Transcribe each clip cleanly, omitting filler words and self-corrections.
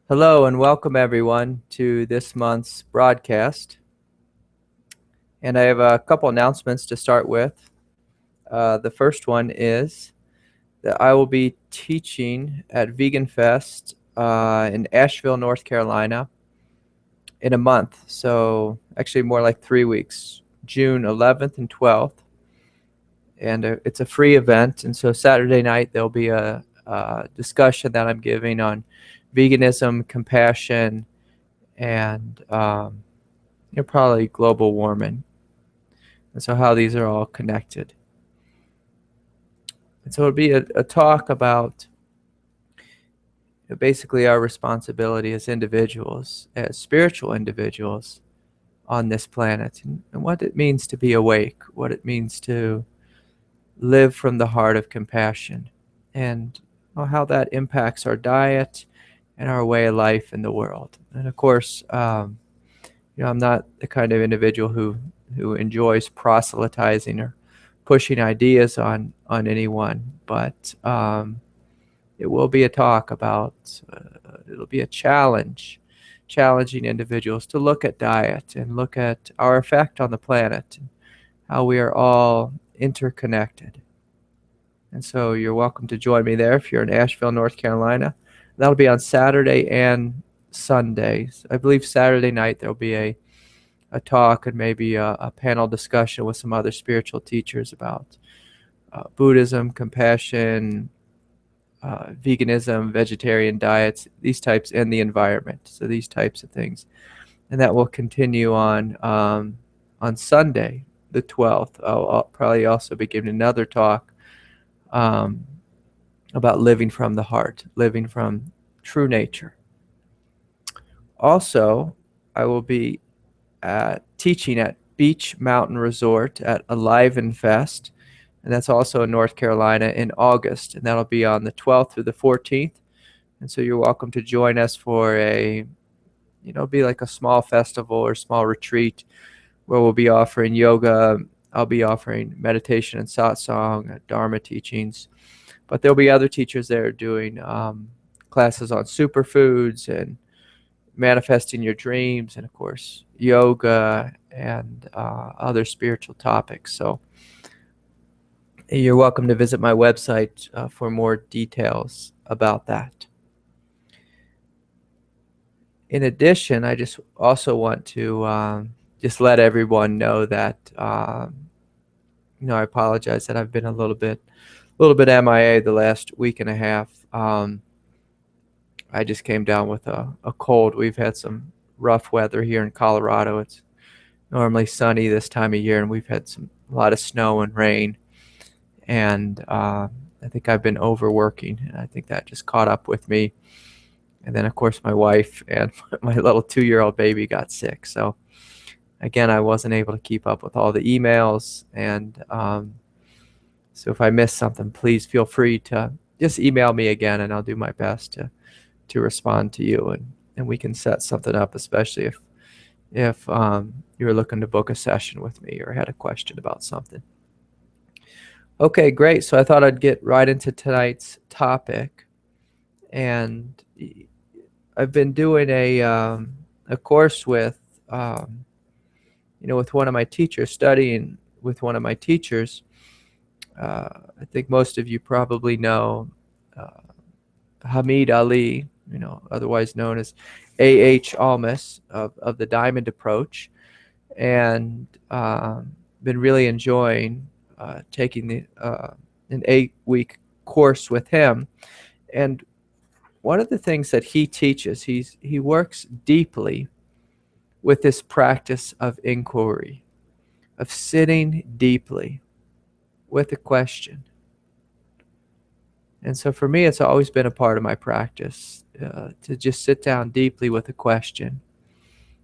Hello and welcome everyone to this month's broadcast. And I have a couple announcements to start with. The first one is that I will be teaching at Vegan Fest in Asheville, North Carolina in a month. So actually more like 3 weeks, June 11th and 12th. And it's a free event. And so Saturday night there'll be a discussion that I'm giving on veganism, compassion, and probably global warming, and so how these are all connected. And so it'll be a talk about basically our responsibility as individuals, as spiritual individuals on this planet, and what it means to be awake, what it means to live from the heart of compassion, and how that impacts our diet and our way of life in the world. And of course, I'm not the kind of individual who enjoys proselytizing or pushing ideas on anyone, but it will be a talk about, it'll be a challenging individuals to look at diet and look at our effect on the planet and how we are all interconnected. And so you're welcome to join me there if you're in Asheville, North Carolina. That'll be on Saturday and Sundays. I believe Saturday night there'll be a talk and maybe a panel discussion with some other spiritual teachers about Buddhism, compassion, veganism, vegetarian diets, these types, and the environment. So these types of things, and that will continue on Sunday, the 12th. I'll probably also be giving another talk about living from the heart, living from true nature. Also, I will be teaching at Beach Mountain Resort at Alive and Fest, and that's also in North Carolina in August, and that'll be on the 12th through the 14th. And so you're welcome to join us for be like a small festival or small retreat where we'll be offering yoga. I'll be offering meditation and satsang, Dharma teachings, but there'll be other teachers there doing classes on superfoods and manifesting your dreams, and of course yoga and other spiritual topics. So you're welcome to visit my website for more details about that. In addition, I just also want to just let everyone know that I apologize that I've been a little bit MIA the last week and a half. I just came down with a cold. We've had some rough weather here in Colorado. It's normally sunny this time of year, and we've had a lot of snow and rain. And I think I've been overworking, and I think that just caught up with me. And then, of course, my wife and my little 2-year-old baby got sick. So, again, I wasn't able to keep up with all the emails. And so if I missed something, please feel free to just email me again, and I'll do my best to respond to you, and we can set something up, especially if you're looking to book a session with me or had a question about something. Okay, great. So I thought I'd get right into tonight's topic, and I've been doing a course with with one of my teachers, studying with one of my teachers. I think most of you probably know Hamid Ali, otherwise known as A.H. Almas of the Diamond Approach, and been really enjoying taking an 8-week course with him. And one of the things that he teaches, he works deeply with this practice of inquiry, of sitting deeply with a question. And so for me, it's always been a part of my practice to just sit down deeply with a question.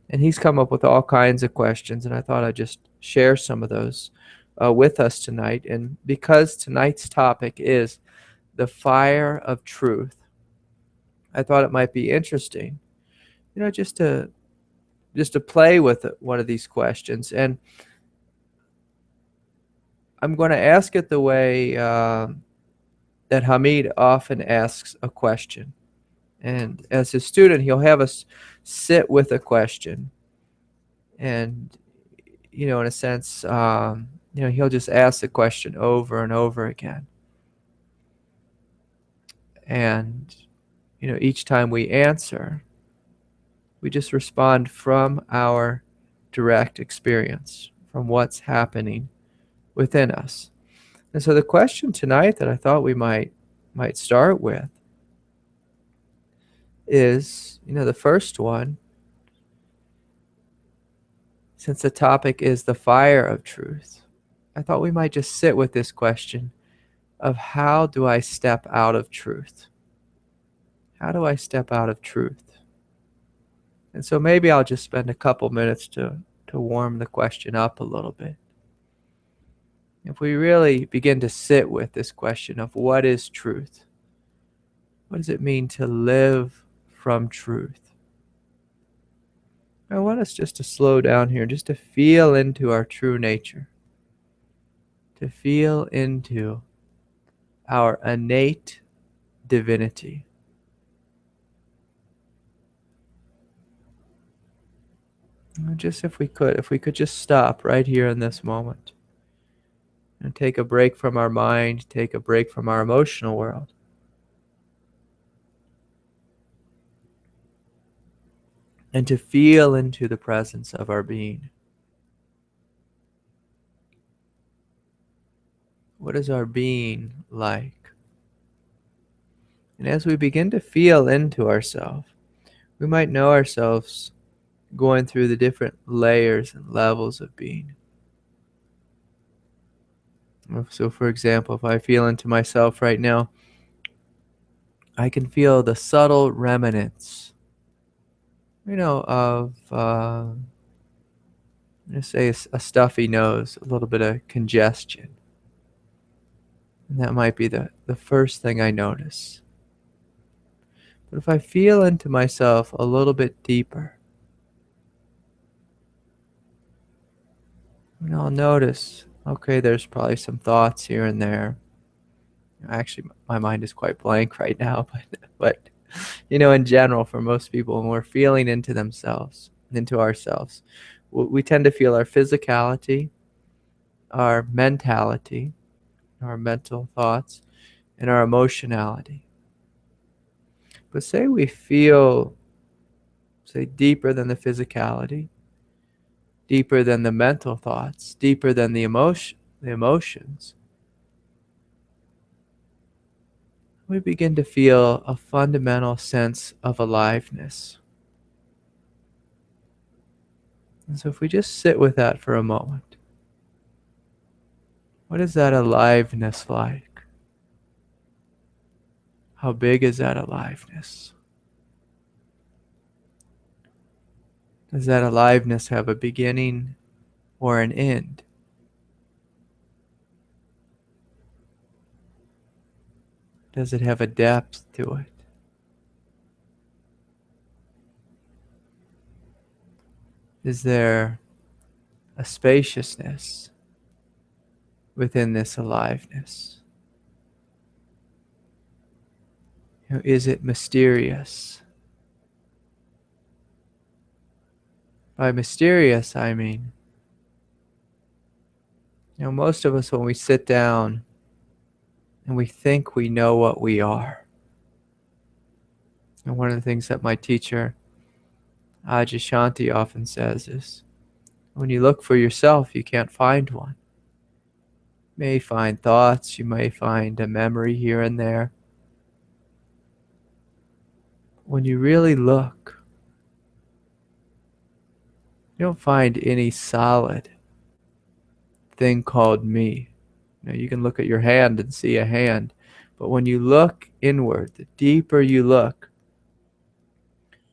And he's come up with all kinds of questions, and I thought I'd just share some of those with us tonight. And because tonight's topic is the fire of truth, I thought it might be interesting, just to play with one of these questions. And I'm going to ask it the way that Hamid often asks a question. And as his student, he'll have us sit with a question. And, in a sense, he'll just ask the question over and over again. And, each time we answer, we just respond from our direct experience, from what's happening within us. And so the question tonight that I thought we might start with is, the first one, since the topic is the fire of truth, I thought we might just sit with this question of how do I step out of truth? How do I step out of truth? And so maybe I'll just spend a couple minutes to warm the question up a little bit. If we really begin to sit with this question of what is truth? What does it mean to live from truth? I want us just to slow down here, just to feel into our true nature, to feel into our innate divinity. Just if we could just stop right here in this moment and take a break from our mind, take a break from our emotional world. And to feel into the presence of our being. What is our being like? And as we begin to feel into ourselves, we might know ourselves going through the different layers and levels of being. So for example, if I feel into myself right now, I can feel the subtle remnants, of, let's say a stuffy nose, a little bit of congestion. And that might be the first thing I notice. But if I feel into myself a little bit deeper, I'll notice, okay, there's probably some thoughts here and there. Actually, my mind is quite blank right now, but in general, for most people, when we're feeling into themselves, into ourselves, we tend to feel our physicality, our mentality, our mental thoughts, and our emotionality. But say we feel, deeper than the physicality, deeper than the mental thoughts, deeper than the emotions, we begin to feel a fundamental sense of aliveness. And so if we just sit with that for a moment, what is that aliveness like? How big is that aliveness? Does that aliveness have a beginning or an end? Does it have a depth to it? Is there a spaciousness within this aliveness? Is it mysterious? By mysterious, I mean, most of us, when we sit down and we think we know what we are. And one of the things that my teacher, Ajashanti, often says is, when you look for yourself, you can't find one. You may find thoughts, you may find a memory here and there. When you really look, you don't find any solid thing called me. You can look at your hand and see a hand, but when you look inward, the deeper you look,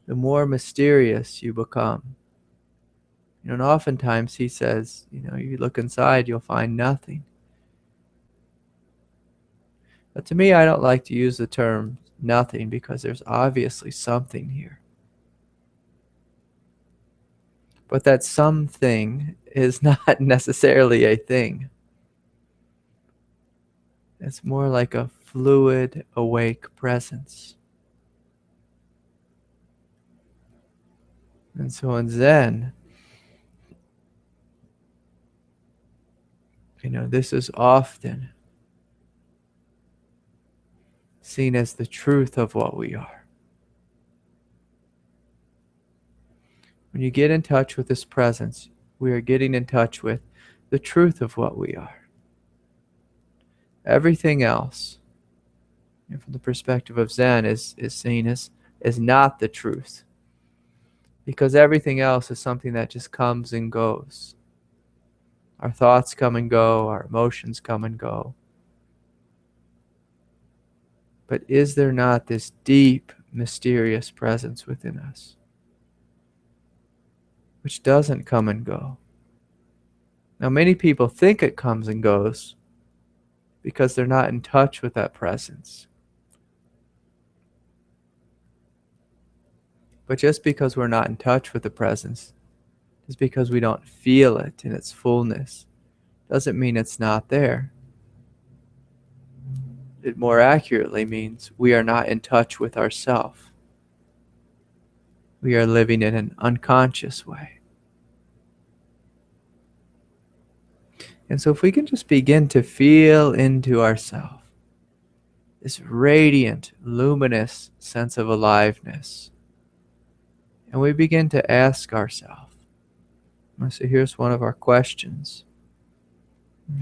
the more mysterious you become. And oftentimes he says, you look inside, you'll find nothing. But to me, I don't like to use the term nothing because there's obviously something here. But that something is not necessarily a thing. It's more like a fluid, awake presence. And so in Zen, this is often seen as the truth of what we are. When you get in touch with this presence, we are getting in touch with the truth of what we are. Everything else, from the perspective of Zen, is seen as not the truth. Because everything else is something that just comes and goes. Our thoughts come and go, our emotions come and go. But is there not this deep, mysterious presence within us, which doesn't come and go? Now, many people think it comes and goes because they're not in touch with that presence. But just because we're not in touch with the presence, just because we don't feel it in its fullness, doesn't mean it's not there. It more accurately means we are not in touch with ourself. We are living in an unconscious way. And so if we can just begin to feel into ourselves this radiant, luminous sense of aliveness, and we begin to ask ourselves, so here's one of our questions,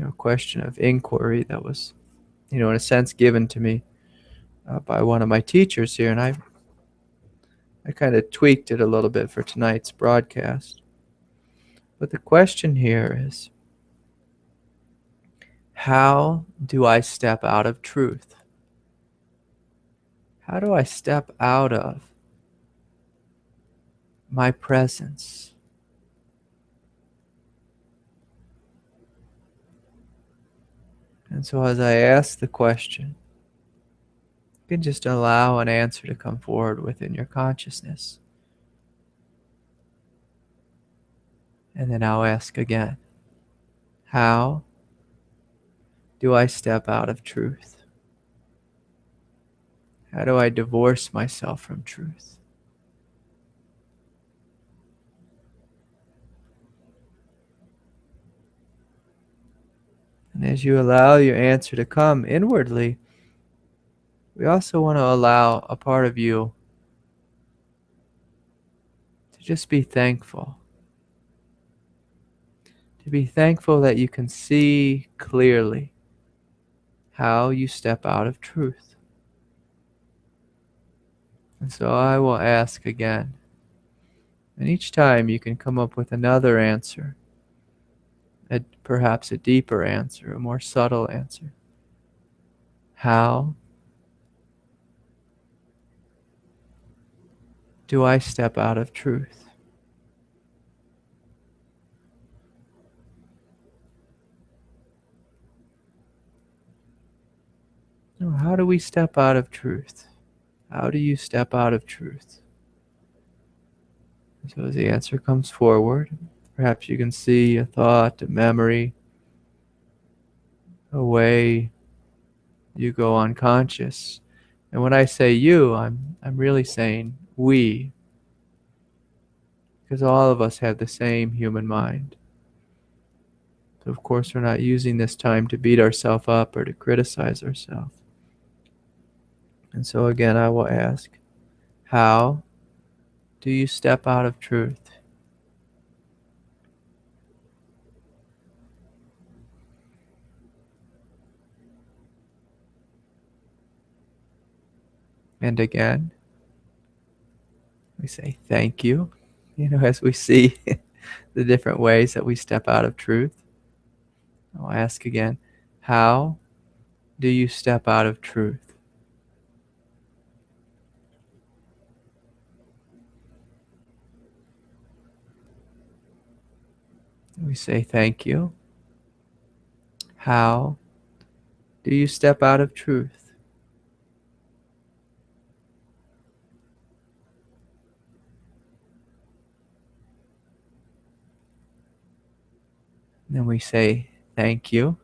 a question of inquiry that was, in a sense given to me by one of my teachers here, and I kind of tweaked it a little bit for tonight's broadcast. But the question here is, how do I step out of truth? How do I step out of my presence? And so as I ask the question, you can just allow an answer to come forward within your consciousness. And then I'll ask again, how do I step out of truth? How do I divorce myself from truth? And as you allow your answer to come inwardly, we also want to allow a part of you to just be thankful. To be thankful that you can see clearly how you step out of truth. And so I will ask again. And each time you can come up with another answer, perhaps a deeper answer, a more subtle answer. How do I step out of truth? How do we step out of truth? How do you step out of truth? So as the answer comes forward, perhaps you can see a thought, a memory, a way you go unconscious. And when I say you, I'm really saying we, because all of us have the same human mind. So of course we're not using this time to beat ourselves up or to criticize ourselves. And so again, I will ask, how do you step out of truth? And again, we say thank you, as we see the different ways that we step out of truth. I'll ask again, how do you step out of truth? We say thank you. How do you step out of truth? And then we say thank you.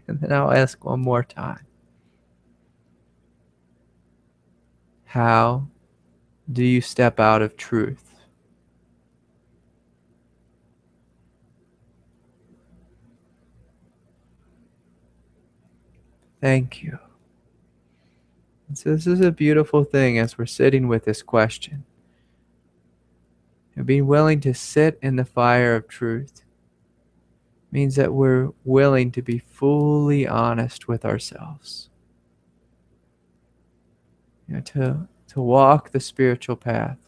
And then I'll ask one more time. How do you step out of truth? Thank you. And so this is a beautiful thing as we're sitting with this question. And being willing to sit in the fire of truth means that we're willing to be fully honest with ourselves. To walk the spiritual path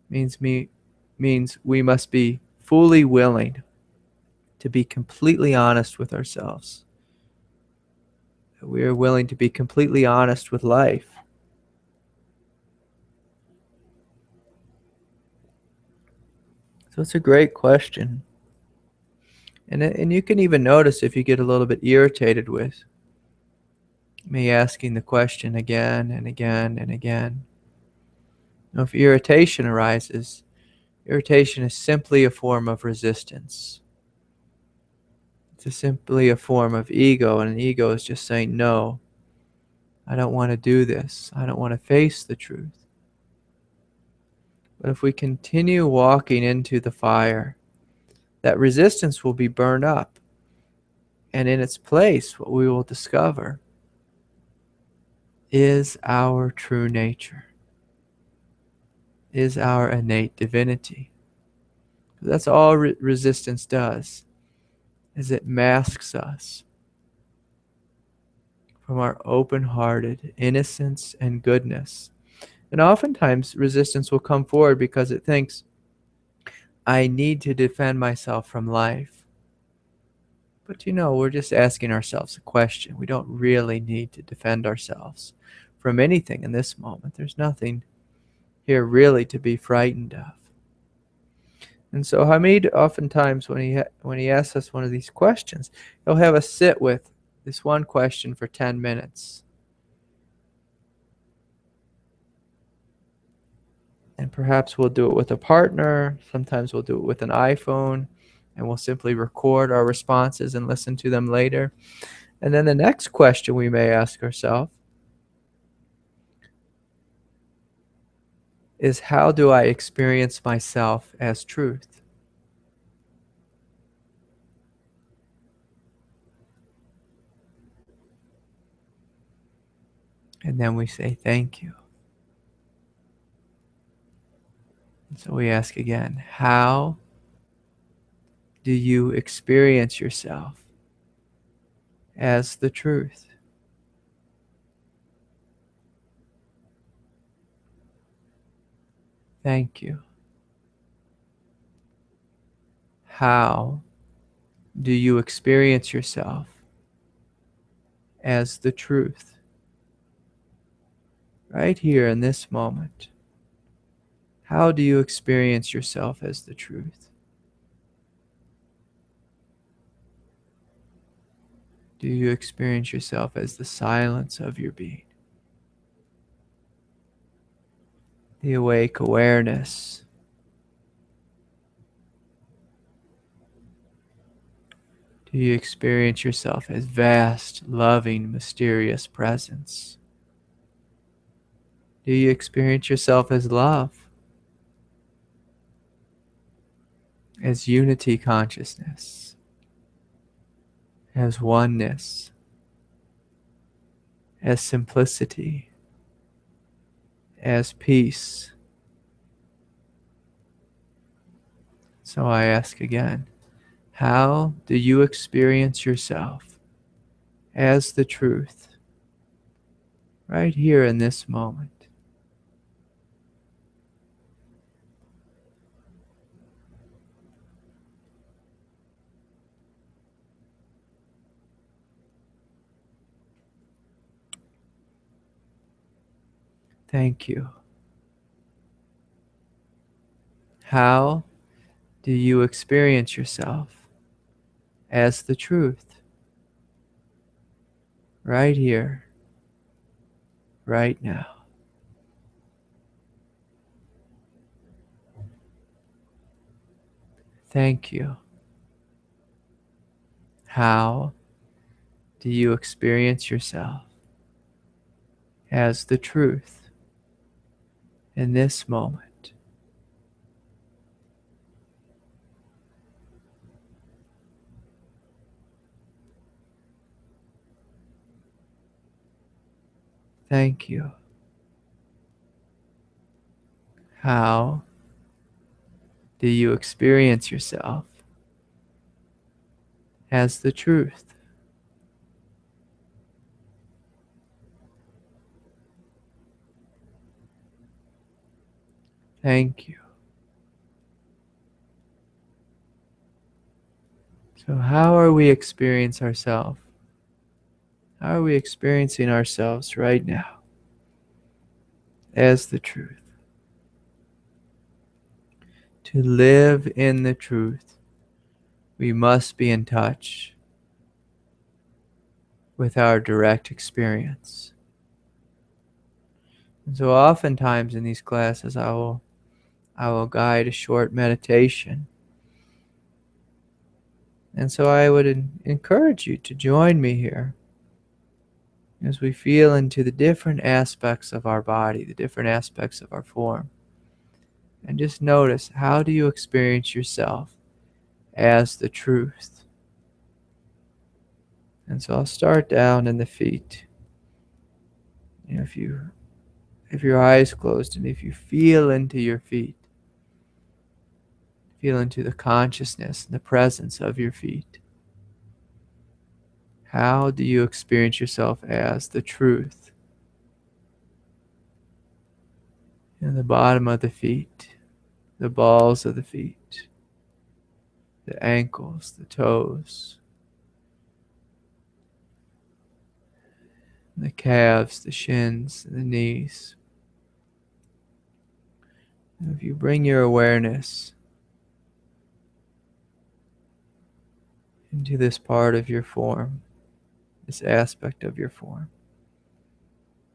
means we must be fully willing to be completely honest with ourselves. We are willing to be completely honest with life. So it's a great question. And you can even notice if you get a little bit irritated with me asking the question again and again and again. Now, if irritation arises, irritation is simply a form of resistance. It's simply a form of ego, and an ego is just saying, no, I don't want to do this. I don't want to face the truth. But if we continue walking into the fire, that resistance will be burned up. And in its place, what we will discover is our true nature, is our innate divinity. That's all resistance does, is it masks us from our open-hearted innocence and goodness. And oftentimes resistance will come forward because it thinks, I need to defend myself from life. But we're just asking ourselves a question. We don't really need to defend ourselves from anything in this moment. There's nothing here really to be frightened of. And so Hamid oftentimes when he asks us one of these questions, he'll have us sit with this one question for 10 minutes. And perhaps we'll do it with a partner. Sometimes we'll do it with an iPhone, and we'll simply record our responses and listen to them later. And then the next question we may ask ourselves is, how do I experience myself as truth? And then we say, thank you. And so we ask again, how do you experience yourself as the truth? Thank you. How do you experience yourself as the truth? Right here in this moment. How do you experience yourself as the truth? Do you experience yourself as the silence of your being? The awake awareness? Do you experience yourself as vast, loving, mysterious presence? Do you experience yourself as love? As unity consciousness? As oneness? As simplicity? As peace? So I ask again, how do you experience yourself as the truth right here in this moment? Thank you. How do you experience yourself as the truth right here, right now? Thank you. How do you experience yourself as the truth in this moment? Thank you. How do you experience yourself as the truth? Thank you. So how are we experiencing ourselves? How are we experiencing ourselves right now as the truth? To live in the truth, we must be in touch with our direct experience. And so oftentimes in these classes I will guide a short meditation. And so I would encourage you to join me here as we feel into the different aspects of our body, the different aspects of our form. And just notice, how do you experience yourself as the truth? And so I'll start down in the feet. If your eyes closed, and if you feel into your feet, feel into the consciousness and the presence of your feet. How do you experience yourself as the truth? In the bottom of the feet, the balls of the feet, the ankles, the toes, the calves, the shins, and the knees. And if you bring your awareness into this part of your form, this aspect of your form,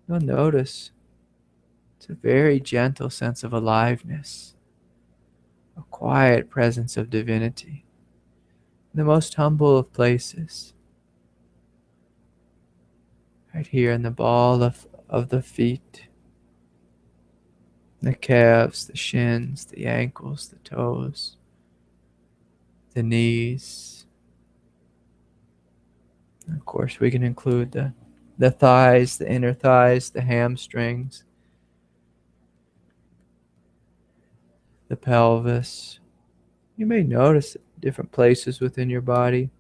you'll notice it's a very gentle sense of aliveness, a quiet presence of divinity, in the most humble of places, right here in the ball of the feet, the calves, the shins, the ankles, the toes, the knees. And of course, we can include the thighs, the inner thighs, the hamstrings, the pelvis. You may notice different places within your body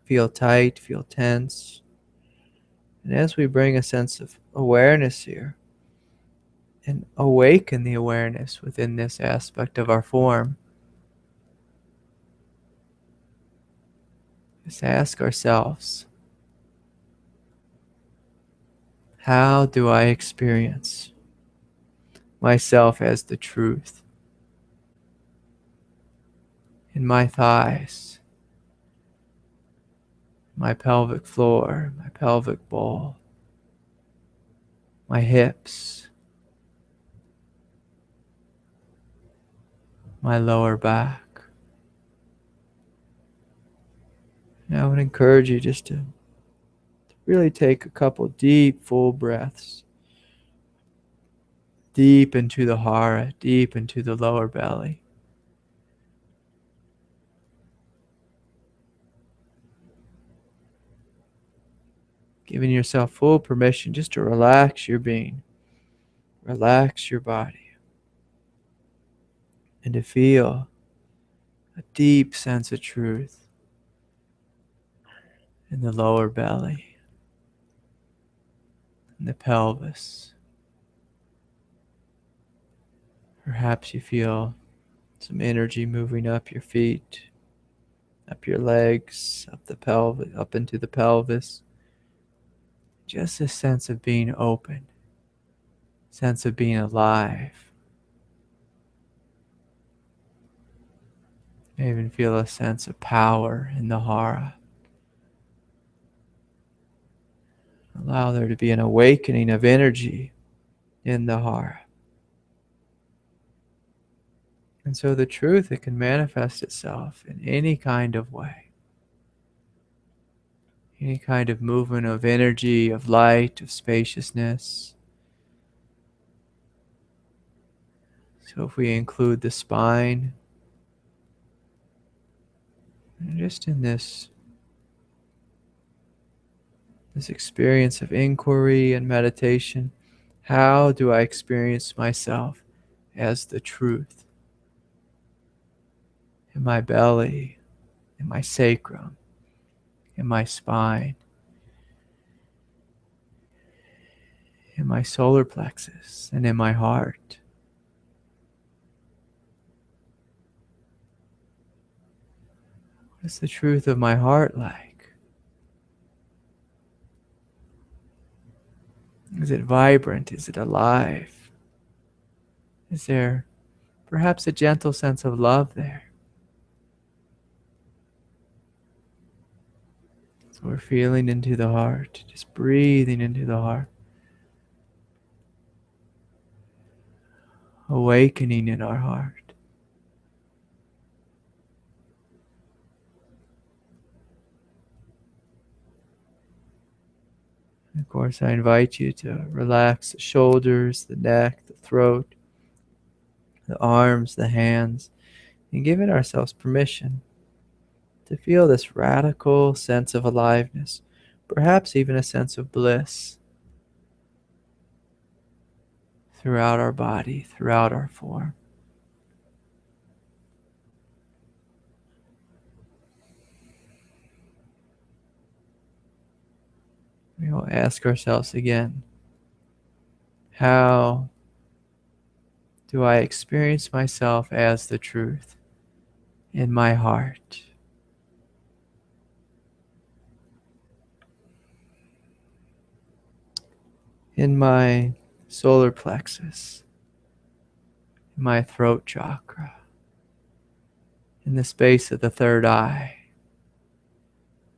feel tight, feel tense. And as we bring a sense of awareness here and awaken the awareness within this aspect of our form, just ask ourselves, how do I experience myself as the truth in my thighs, my pelvic floor, my pelvic bowl, my hips, my lower back? And I would encourage you just to really take a couple deep, full breaths, deep into the hara, deep into the lower belly. Giving yourself full permission just to relax your being, relax your body, and to feel a deep sense of truth in the lower belly, in the pelvis. Perhaps you feel some energy moving up your feet, up your legs, up the pelvis, up into the pelvis. Just a sense of being open, sense of being alive. You may even feel a sense of power in the hara. Allow there to be an awakening of energy in the hara. And so the truth, it can manifest itself in any kind of way. Any kind of movement of energy, of light, of spaciousness. So if we include the spine, and just in this this experience of inquiry and meditation. How do I experience myself as the truth? In my belly, in my sacrum, in my spine, in my solar plexus, and in my heart. What is the truth of my heart like? Is it vibrant? Is it alive? Is there perhaps a gentle sense of love there? So we're feeling into the heart, just breathing into the heart, awakening in our heart. And of course, I invite you to relax the shoulders, the neck, the throat, the arms, the hands, and giving ourselves permission to feel this radical sense of aliveness, perhaps even a sense of bliss throughout our body, throughout our form. We will ask ourselves again, how do I experience myself as the truth in my heart? In my solar plexus, in my throat chakra, in the space of the third eye,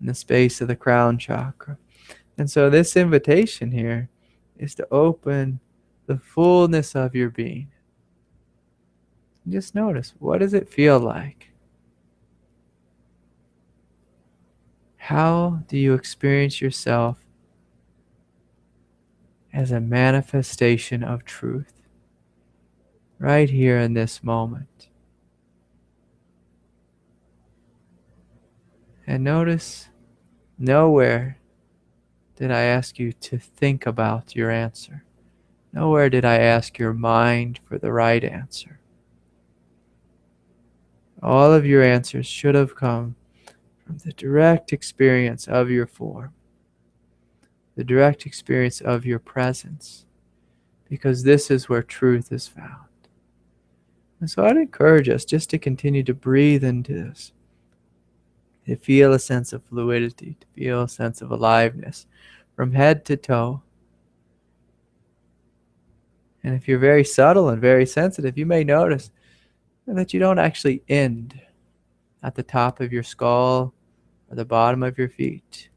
in the space of the crown chakra. And so this invitation here is to open the fullness of your being. Just notice, what does it feel like? How do you experience yourself as a manifestation of truth right here in this moment? And notice, nowhere did I ask you to think about your answer. Nowhere did I ask your mind for the right answer. All of your answers should have come from the direct experience of your form, the direct experience of your presence, because this is where truth is found. And so I'd encourage us just to continue to breathe into this, to feel a sense of fluidity, to feel a sense of aliveness from head to toe. And if you're very subtle and very sensitive, you may notice that you don't actually end at the top of your skull or the bottom of your feet.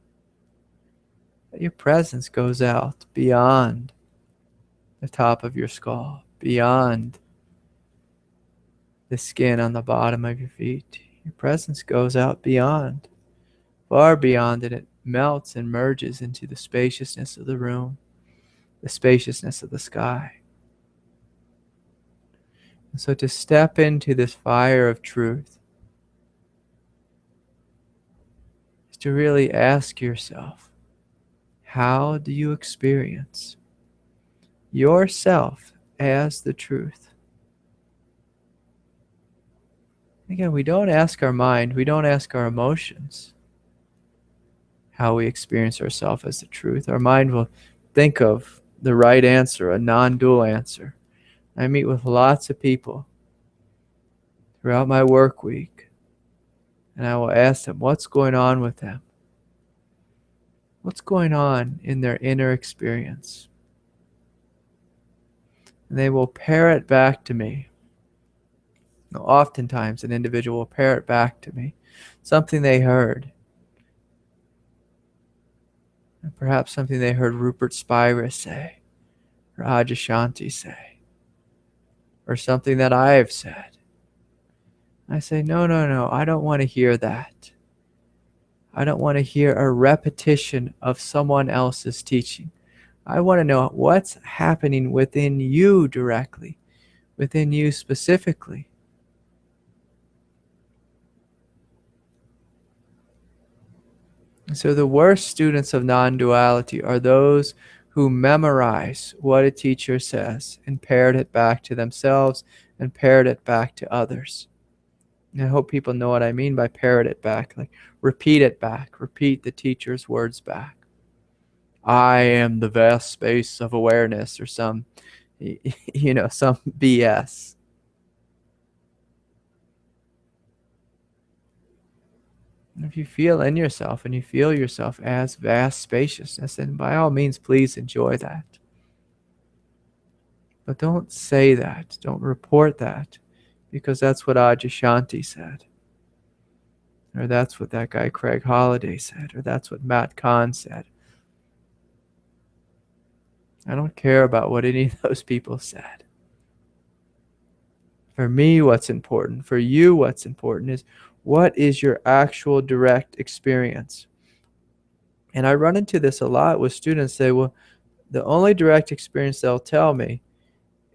That your presence goes out beyond the top of your skull, beyond the skin on the bottom of your feet. Your presence goes out beyond, far beyond, and it melts and merges into the spaciousness of the room, the spaciousness of the sky. And so to step into this fire of truth is to really ask yourself, how do you experience yourself as the truth? Again, we don't ask our mind, we don't ask our emotions how we experience ourselves as the truth. Our mind will think of the right answer, a non-dual answer. I meet with lots of people throughout my work week, and I will ask them, what's going on with them? What's going on in their inner experience? And they will parrot back to me. Oftentimes, an individual will parrot back to me something they heard. And perhaps something they heard Rupert Spira say, or Adyashanti say, or something that I have said. I say, no, I don't want to hear that. I don't want to hear a repetition of someone else's teaching. I want to know what's happening within you directly, within you specifically. So the worst students of non-duality are those who memorize what a teacher says and parrot it back to themselves and parrot it back to others. And I hope people know what I mean by parrot it back. Like repeat it back. Repeat the teacher's words back. I am the vast space of awareness, or some some BS. If you feel in yourself and you feel yourself as vast spaciousness, then by all means, please enjoy that. But don't say that. Don't report that, because that's what Adyashanti said. Or that's what that guy Craig Holliday said. Or that's what Matt Kahn said. I don't care about what any of those people said. For me, what's important, for you, what's important is what is your actual direct experience. And I run into this a lot with students. Say, well, the only direct experience they'll tell me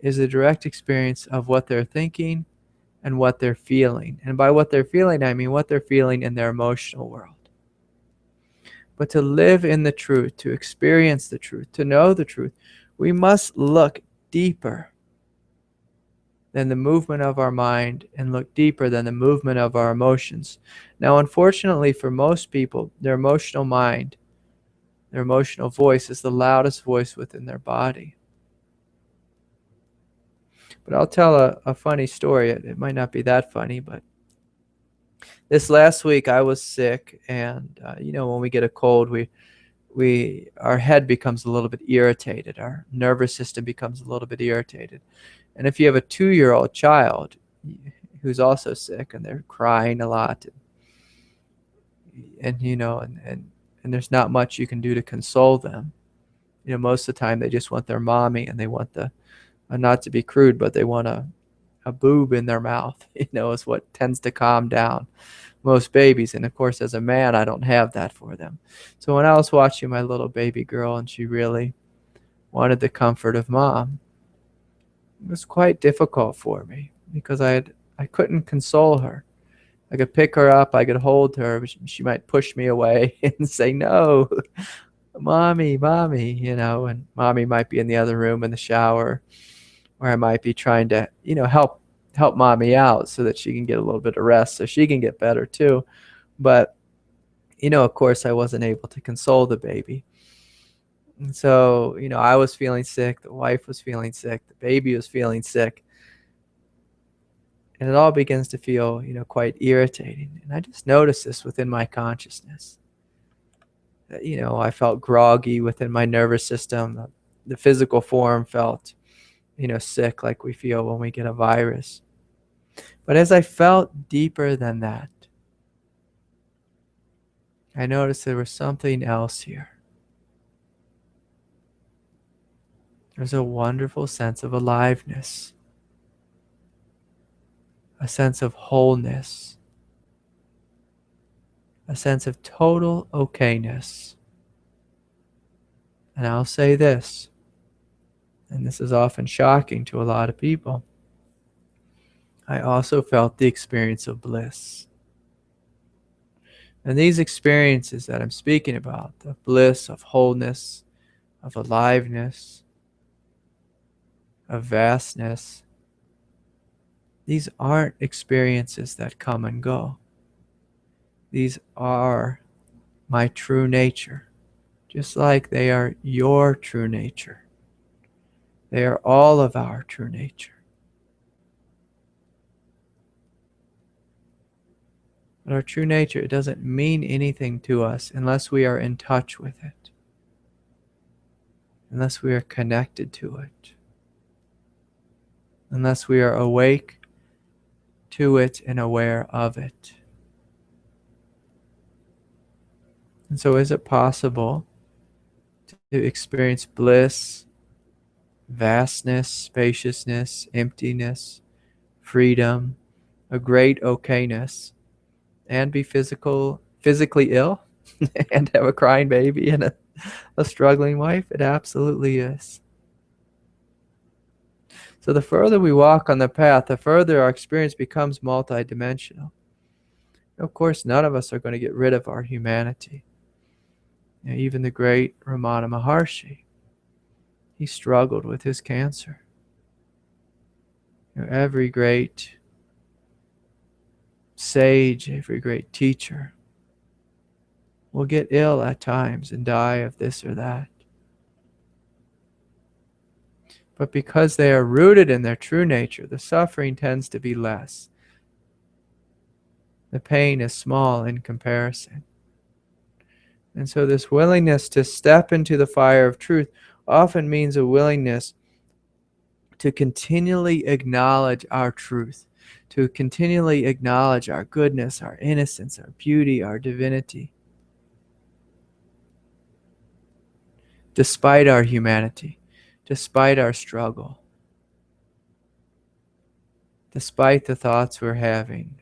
is the direct experience of what they're thinking and what they're feeling. And by what they're feeling, I mean what they're feeling in their emotional world. But to live in the truth, to experience the truth, to know the truth, we must look deeper than the movement of our mind and look deeper than the movement of our emotions. Now, unfortunately for most people, their emotional mind, their emotional voice is the loudest voice within their body. But I'll tell a funny story. It might not be that funny, but this last week I was sick, and when we get a cold, our head becomes a little bit irritated. Our nervous system becomes a little bit irritated. And if you have a 2-year-old child who's also sick and they're crying a lot, and there's not much you can do to console them. Most of the time they just want their mommy, and they want not to be crude, but they want a boob in their mouth, is what tends to calm down most babies. And of course, as a man, I don't have that for them. So when I was watching my little baby girl and she really wanted the comfort of mom, it was quite difficult for me because I couldn't console her. I could pick her up, I could hold her, but she might push me away and say, no, mommy, and mommy might be in the other room in the shower, or I might be trying to, help mommy out so that she can get a little bit of rest so she can get better too. But, of course, I wasn't able to console the baby. And so, I was feeling sick, the wife was feeling sick, the baby was feeling sick. And it all begins to feel, quite irritating. And I just noticed this within my consciousness. That, I felt groggy within my nervous system. The physical form felt, sick, like we feel when we get a virus. But as I felt deeper than that, I noticed there was something else here. There's a wonderful sense of aliveness, a sense of wholeness, a sense of total okayness. And I'll say this, and this is often shocking to a lot of people, I also felt the experience of bliss. And these experiences that I'm speaking about, the bliss of wholeness, of aliveness, of vastness, these aren't experiences that come and go. These are my true nature, just like they are your true nature. They are all of our true nature. But our true nature, it doesn't mean anything to us unless we are in touch with it, unless we are connected to it, unless we are awake to it and aware of it. And so is it possible to experience bliss, vastness, spaciousness, emptiness, freedom, a great okayness, and be physically ill and have a crying baby and a struggling wife? It absolutely is. So the further we walk on the path, the further our experience becomes multidimensional. Of course, none of us are going to get rid of our humanity. Even the great Ramana Maharshi, he struggled with his cancer. Every great sage, every great teacher will get ill at times and die of this or that. But because they are rooted in their true nature, the suffering tends to be less. The pain is small in comparison. And so this willingness to step into the fire of truth often means a willingness to continually acknowledge our truth, to continually acknowledge our goodness, our innocence, our beauty, our divinity, despite our humanity, despite our struggle, despite the thoughts we're having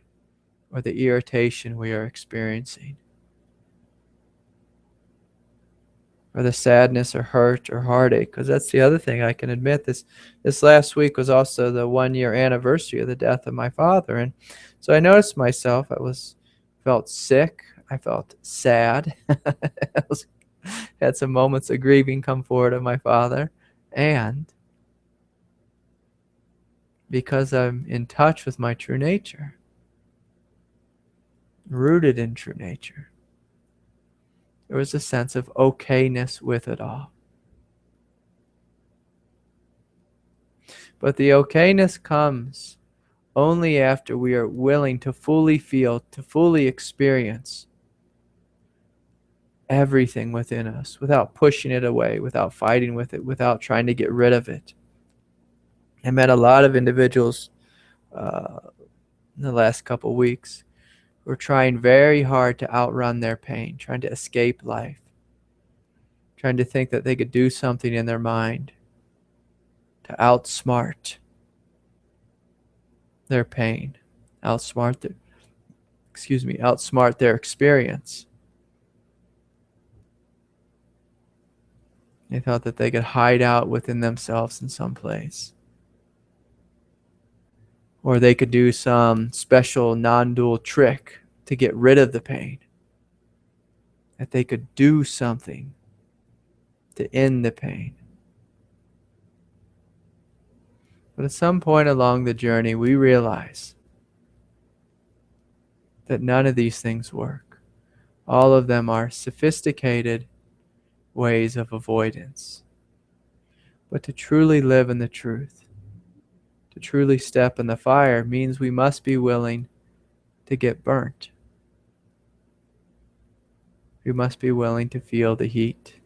or the irritation we are experiencing, or the sadness or hurt or heartache. Because that's the other thing I can admit. This last week was also the 1-year anniversary of the death of my father, and so I noticed myself. Felt sick. I felt sad. Had some moments of grieving come forward of my father, and because I'm in touch with my true nature, rooted in true nature, there was a sense of okayness with it all. But the okayness comes only after we are willing to fully feel, to fully experience everything within us, without pushing it away, without fighting with it, without trying to get rid of it. I met a lot of individuals in the last couple weeks who are trying very hard to outrun their pain, trying to escape life, trying to think that they could do something in their mind to outsmart their pain, outsmart their experience. They thought that they could hide out within themselves in some place, or they could do some special non-dual trick to get rid of the pain, that they could do something to end the pain. But at some point along the journey, we realize that none of these things work. All of them are sophisticated ways of avoidance. But to truly live in the truth, to truly step in the fire, means we must be willing to get burnt. We must be willing to feel the heat.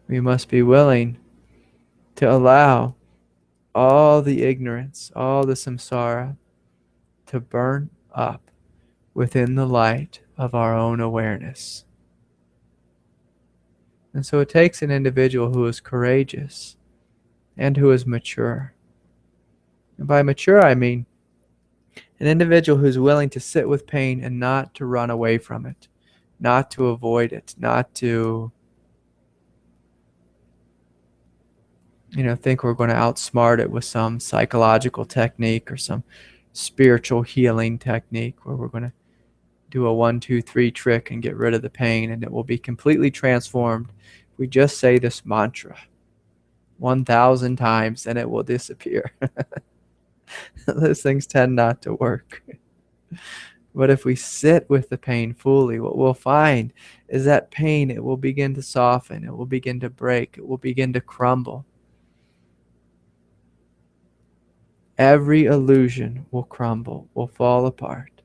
We must be willing to allow all the ignorance, all the samsara to burn up within the light of our own awareness. And so it takes an individual who is courageous and who is mature. And by mature, I mean an individual who's willing to sit with pain and not to run away from it, not to avoid it, not to think we're going to outsmart it with some psychological technique or some spiritual healing technique where we're going to do a 1, 2, 3 trick and get rid of the pain, and it will be completely transformed. We just say this mantra 1,000 times and it will disappear. Those things tend not to work. But if we sit with the pain fully, what we'll find is that pain, it will begin to soften, it will begin to break, it will begin to crumble. Every illusion will crumble, will fall apart,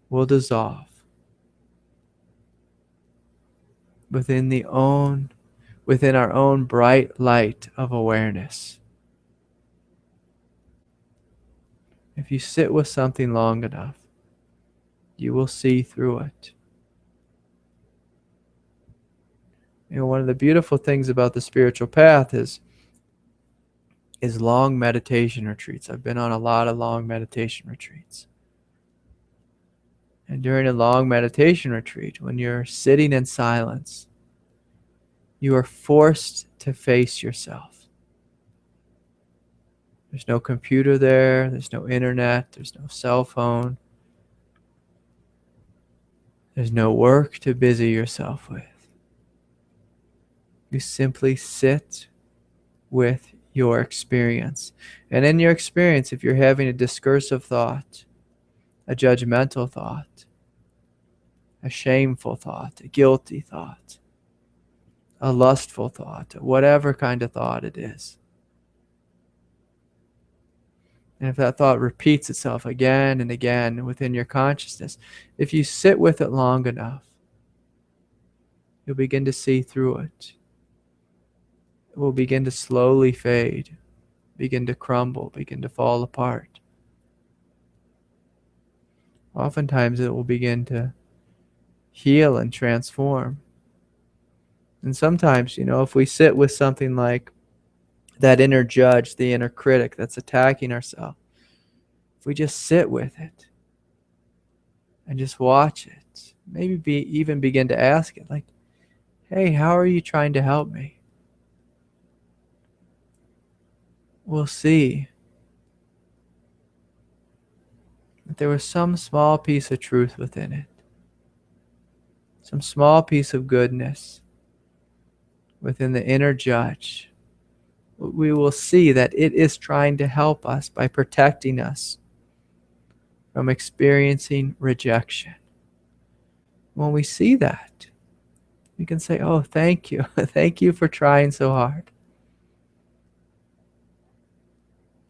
will dissolve within our own bright light of awareness. If you sit with something long enough, you will see through it. One of the beautiful things about the spiritual path is long meditation retreats. I've been on a lot of long meditation retreats. And during a long meditation retreat, when you're sitting in silence, you are forced to face yourself. There's no computer there, there's no internet, there's no cell phone. There's no work to busy yourself with. You simply sit with your experience. And in your experience, if you're having a discursive thought, a judgmental thought, a shameful thought, a guilty thought, a lustful thought, whatever kind of thought it is, and if that thought repeats itself again and again within your consciousness, if you sit with it long enough, you'll begin to see through it. It will begin to slowly fade, begin to crumble, begin to fall apart. Oftentimes it will begin to heal and transform. And sometimes, if we sit with something like that inner judge, the inner critic that's attacking ourselves, if we just sit with it and just watch it, maybe even begin to ask it, like, hey, how are you trying to help me? We'll see that there was some small piece of truth within it, some small piece of goodness within the inner judge. We will see that it is trying to help us by protecting us from experiencing rejection. When we see that, we can say, oh, thank you. Thank you for trying so hard.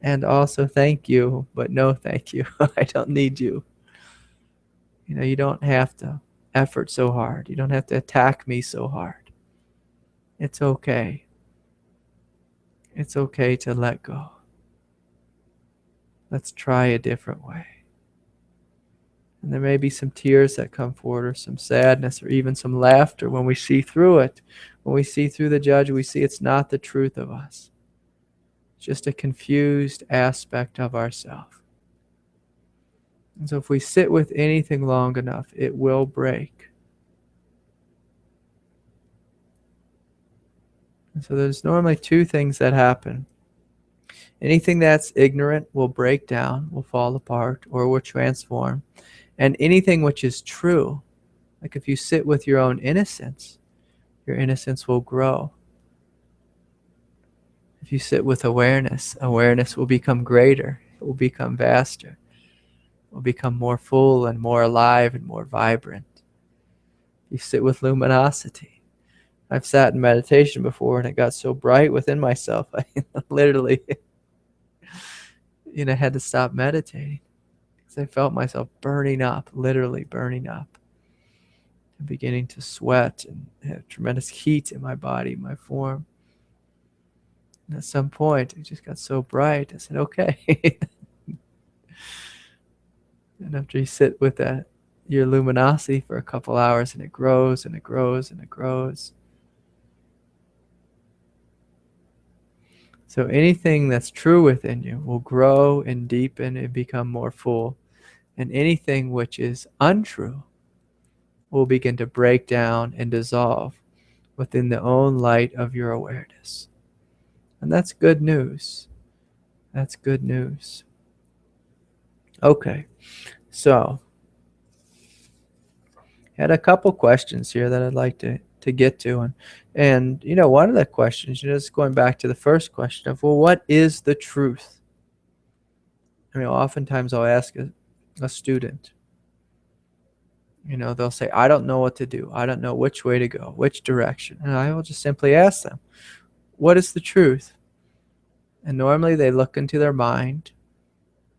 And also, thank you, but no thank you. I don't need you. You don't have to effort so hard. You don't have to attack me so hard. It's okay. It's okay to let go. Let's try a different way. And there may be some tears that come forward, or some sadness, or even some laughter when we see through it. When we see through the judge, we see it's not the truth of us. It's just a confused aspect of ourselves. And so if we sit with anything long enough, it will break. And so there's normally two things that happen. Anything that's ignorant will break down, will fall apart, or will transform. And anything which is true, like if you sit with your own innocence, your innocence will grow. If you sit with awareness, awareness will become greater. It will become vaster. It will become more full and more alive and more vibrant. You sit with luminosity. I've sat in meditation before and it got so bright within myself, I literally had to stop meditating because I felt myself burning up, literally burning up. I'm beginning to sweat and have tremendous heat in my body, my form. And at some point, it just got so bright, I said, okay. And after you sit with your luminosity for a couple hours, and it grows and it grows and it grows. So anything that's true within you will grow and deepen and become more full. And anything which is untrue will begin to break down and dissolve within the own light of your awareness. And that's good news. That's good news. Okay, so I had a couple questions here that I'd like to get to. And one of the questions, just going back to the first question of, well, what is the truth? Oftentimes I'll ask a student, they'll say, I don't know what to do. I don't know which way to go, which direction. And I will just simply ask them, what is the truth? And normally they look into their mind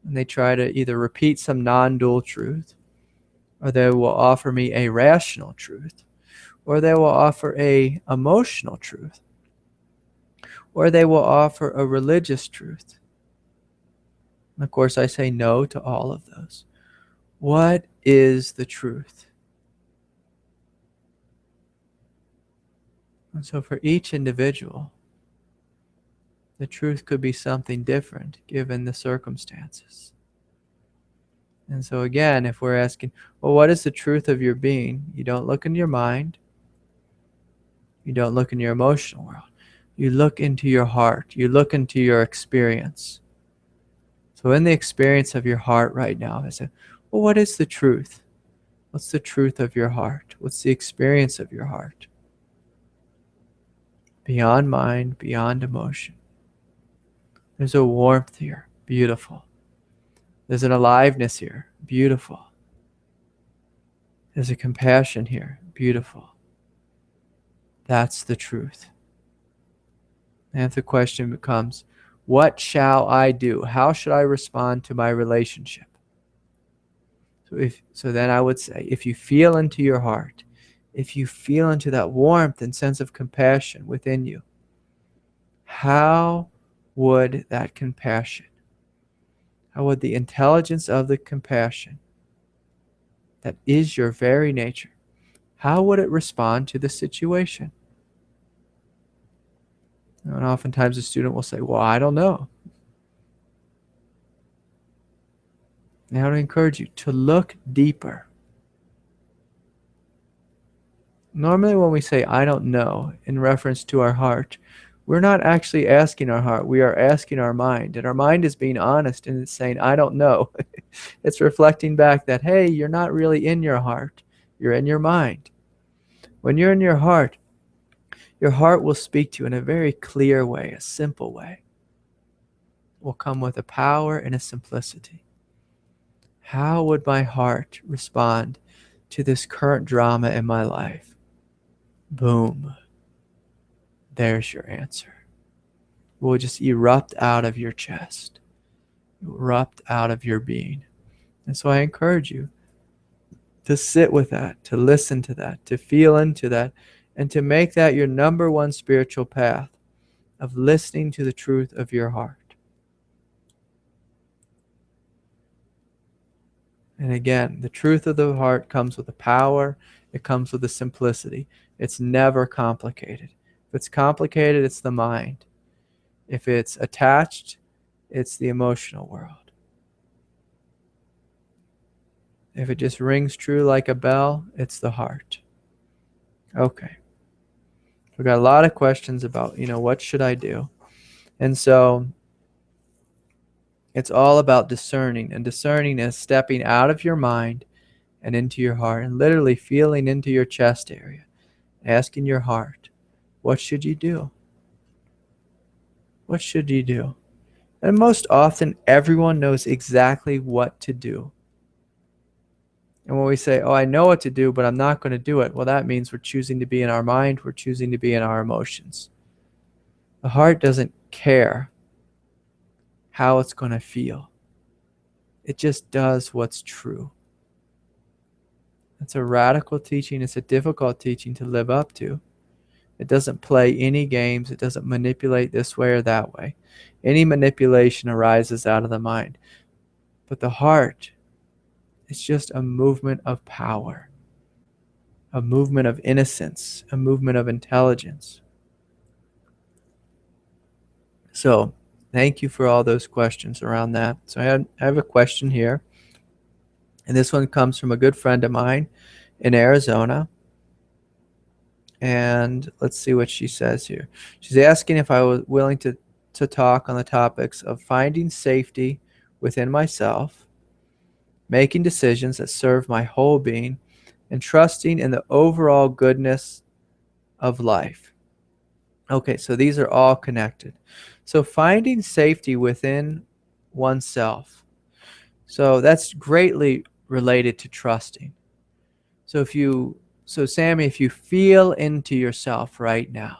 and they try to either repeat some non-dual truth, or they will offer me a rational truth, or they will offer a emotional truth, or they will offer a religious truth. And of course, I say no to all of those. What is the truth? And so for each individual, the truth could be something different given the circumstances. And so again, if we're asking, well, what is the truth of your being? You don't look into your mind. You don't look in your emotional world. You look into your heart. You look into your experience. So in the experience of your heart right now, I say, well, what is the truth? What's the truth of your heart? What's the experience of your heart? Beyond mind, beyond emotion. There's a warmth here. Beautiful. There's an aliveness here. Beautiful. There's a compassion here. Beautiful. That's the truth. And the question becomes, what shall I do? How should I respond to my relationship? So then I would say, if you feel into your heart, if you feel into that warmth and sense of compassion within you, how would that compassion, how would the intelligence of the compassion that is your very nature, how would it respond to the situation? And oftentimes a student will say, well, I don't know. And I want to encourage you to look deeper. Normally when we say, I don't know, in reference to our heart, we're not actually asking our heart. We are asking our mind. And our mind is being honest and it's saying, I don't know. It's reflecting back that, hey, you're not really in your heart. You're in your mind. When you're in your heart will speak to you in a very clear way, a simple way. It will come with a power and a simplicity. How would my heart respond to this current drama in my life? Boom. There's your answer. It will just erupt out of your chest, erupt out of your being. And so I encourage you to sit with that, to listen to that, to feel into that, and to make that your number one spiritual path of listening to the truth of your heart. And again, the truth of the heart comes with a power. It comes with a simplicity. It's never complicated. If it's complicated, it's the mind. If it's attached, it's the emotional world. If it just rings true like a bell, it's the heart. Okay. We've got a lot of questions about, what should I do? And so it's all about discerning. And discerning is stepping out of your mind and into your heart and literally feeling into your chest area, asking your heart, what should you do? What should you do? And most often, everyone knows exactly what to do. And when we say, I know what to do, but I'm not going to do it, well, that means we're choosing to be in our mind. We're choosing to be in our emotions. The heart doesn't care how it's going to feel. It just does what's true. It's a radical teaching. It's a difficult teaching to live up to. It doesn't play any games. It doesn't manipulate this way or that way. Any manipulation arises out of the mind. But the heart, it's just a movement of power, a movement of innocence, a movement of intelligence. So thank you for all those questions around that. So I have a question here. And this one comes from a good friend of mine in Arizona. And let's see what she says here. She's asking if I was willing to talk on the topics of finding safety within myself, making decisions that serve my whole being, and trusting in the overall goodness of life. Okay, so these are all connected. So finding safety within oneself. So that's greatly related to trusting. So Sammy, if you feel into yourself right now,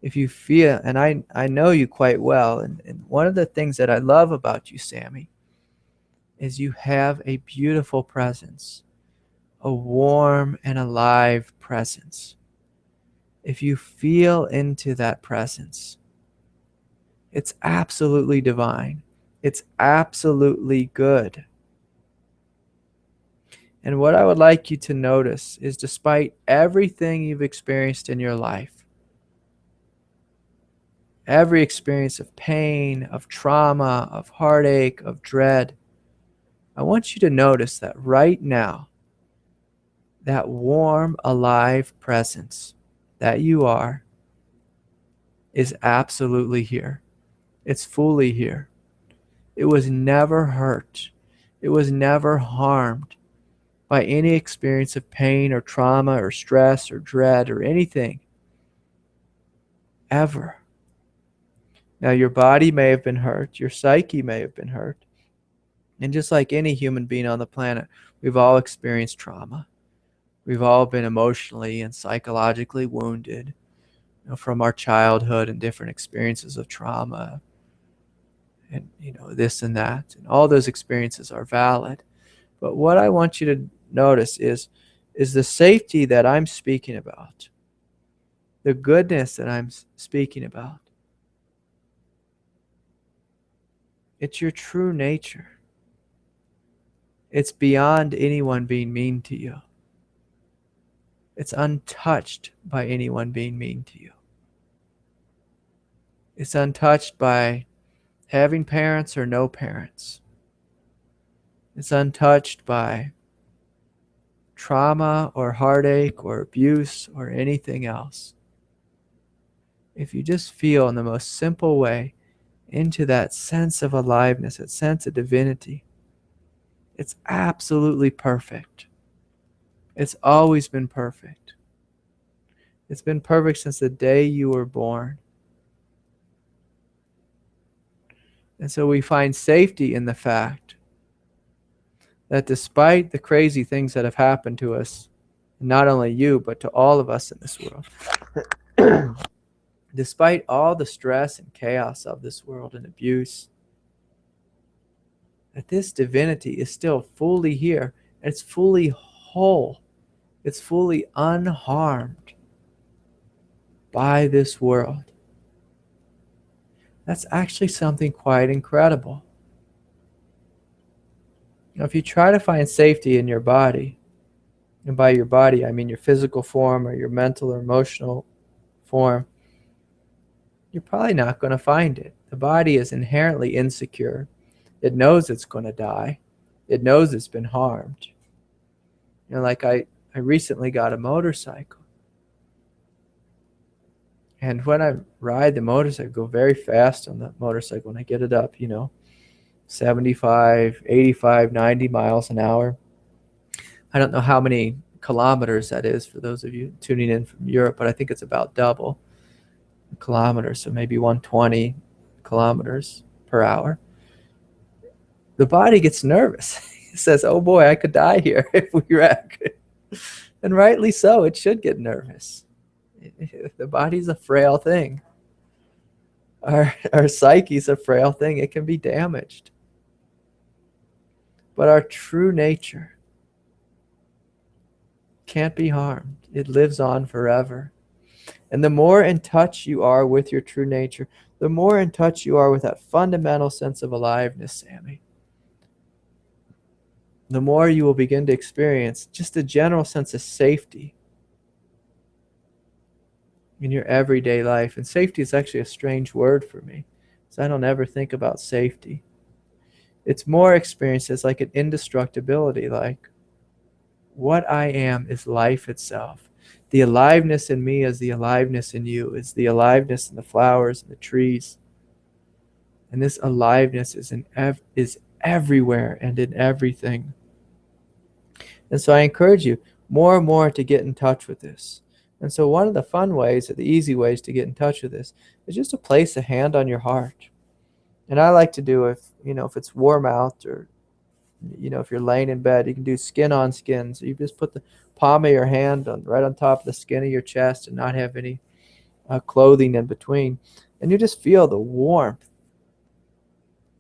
if you feel, and I know you quite well, and one of the things that I love about you, Sammy, is you have a beautiful presence, a warm and alive presence. If you feel into that presence, it's absolutely divine. It's absolutely good. And what I would like you to notice is despite everything you've experienced in your life, every experience of pain, of trauma, of heartache, of dread, I want you to notice that right now, that warm, alive presence that you are is absolutely here. It's fully here. It was never hurt. It was never harmed. by any experience of pain or trauma or stress or dread or anything ever. Now, your body may have been hurt, your psyche may have been hurt, and just like any human being on the planet, we've all experienced trauma. We've all been emotionally and psychologically wounded, from our childhood and different experiences of trauma, and this and that, and all those experiences are valid. But what I want you to notice is the safety that I'm speaking about, the goodness that I'm speaking about. It's your true nature. It's beyond anyone being mean to you. It's untouched by anyone being mean to you. It's untouched by having parents or no parents. It's untouched by trauma or heartache or abuse or anything else. If you just feel in the most simple way into that sense of aliveness, that sense of divinity, it's absolutely perfect. It's always been perfect. It's been perfect since the day you were born. And so we find safety in the fact that despite the crazy things that have happened to us, not only you, but to all of us in this world, despite all the stress and chaos of this world and abuse, that this divinity is still fully here. It's fully whole. It's fully unharmed by this world. That's actually something quite incredible. If you try to find safety in your body, and by your body I mean your physical form or your mental or emotional form, you're probably not going to find it. The body is inherently insecure. It knows it's going to die. It knows it's been harmed. Like I recently got a motorcycle. And when I ride the motorcycle, I go very fast on the motorcycle. When I get it up, 75, 85, 90 miles an hour. I don't know how many kilometers that is for those of you tuning in from Europe, but I think it's about double kilometers, so maybe 120 kilometers per hour. The body gets nervous. It says, oh boy, I could die here if we wreck. And rightly so, it should get nervous. The body's a frail thing. Our psyche's a frail thing. It can be damaged. But our true nature can't be harmed. It lives on forever. And the more in touch you are with your true nature, the more in touch you are with that fundamental sense of aliveness, Sammy, the more you will begin to experience just a general sense of safety in your everyday life. And safety is actually a strange word for me, because I don't ever think about safety. It's more experienced as like an indestructibility, like what I am is life itself. The aliveness in me is the aliveness in you, is the aliveness in the flowers and the trees. And this aliveness is everywhere and in everything. And so I encourage you more and more to get in touch with this. And so one of the fun ways, or the easy ways to get in touch with this, is just to place a hand on your heart. And I like to do, if it's warm out, or if you're laying in bed, you can do skin on skin. So you just put the palm of your hand right on top of the skin of your chest and not have any clothing in between. And you just feel the warmth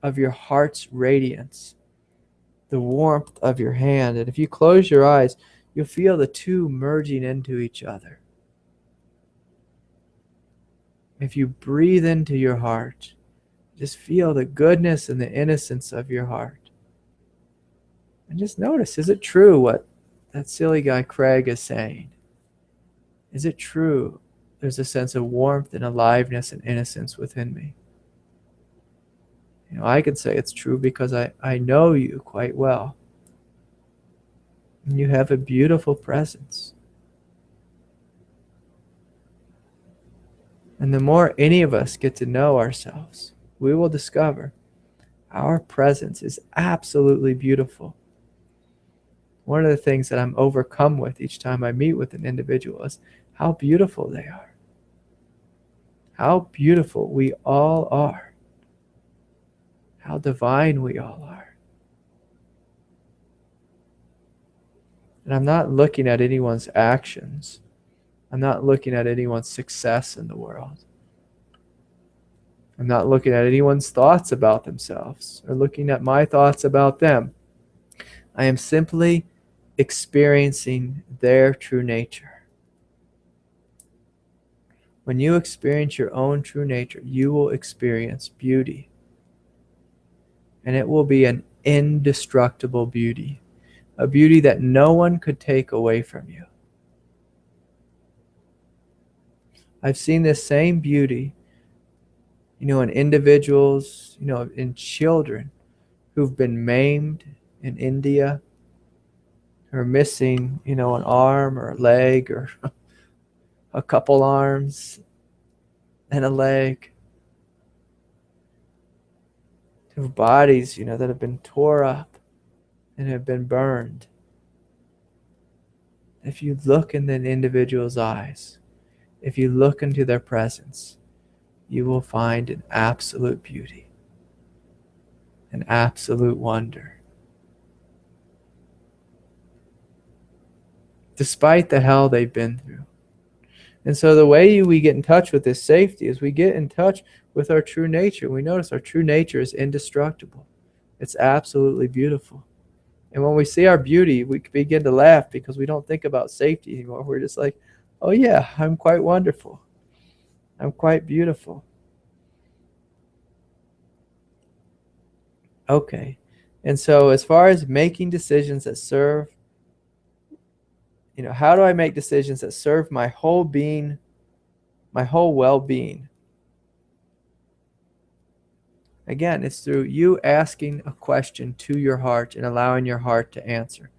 of your heart's radiance, the warmth of your hand. And if you close your eyes, you'll feel the two merging into each other. If you breathe into your heart, just feel the goodness and the innocence of your heart. And just notice, is it true what that silly guy Craig is saying? Is it true there's a sense of warmth and aliveness and innocence within me? I can say it's true because I know you quite well. And you have a beautiful presence. And the more any of us get to know ourselves, we will discover our presence is absolutely beautiful. One of the things that I'm overcome with each time I meet with an individual is how beautiful they are. How beautiful we all are. How divine we all are. And I'm not looking at anyone's actions. I'm not looking at anyone's success in the world. I'm not looking at anyone's thoughts about themselves or looking at my thoughts about them. I am simply experiencing their true nature. When you experience your own true nature, you will experience beauty. And it will be an indestructible beauty, a beauty that no one could take away from you. I've seen this same beauty, in individuals, in children who've been maimed in India, who are missing, an arm or a leg or a couple arms and a leg, who have bodies, that have been tore up and have been burned. If you look in an individual's eyes, if you look into their presence, you will find an absolute beauty, an absolute wonder. Despite the hell they've been through. And so the way we get in touch with this safety is we get in touch with our true nature. We notice our true nature is indestructible. It's absolutely beautiful. And when we see our beauty, we begin to laugh because we don't think about safety anymore. We're just like, oh yeah, I'm quite wonderful. I'm quite beautiful. Okay. And so as far as making decisions that serve, how do I make decisions that serve my whole being, my whole well-being? Again, it's through you asking a question to your heart and allowing your heart to answer.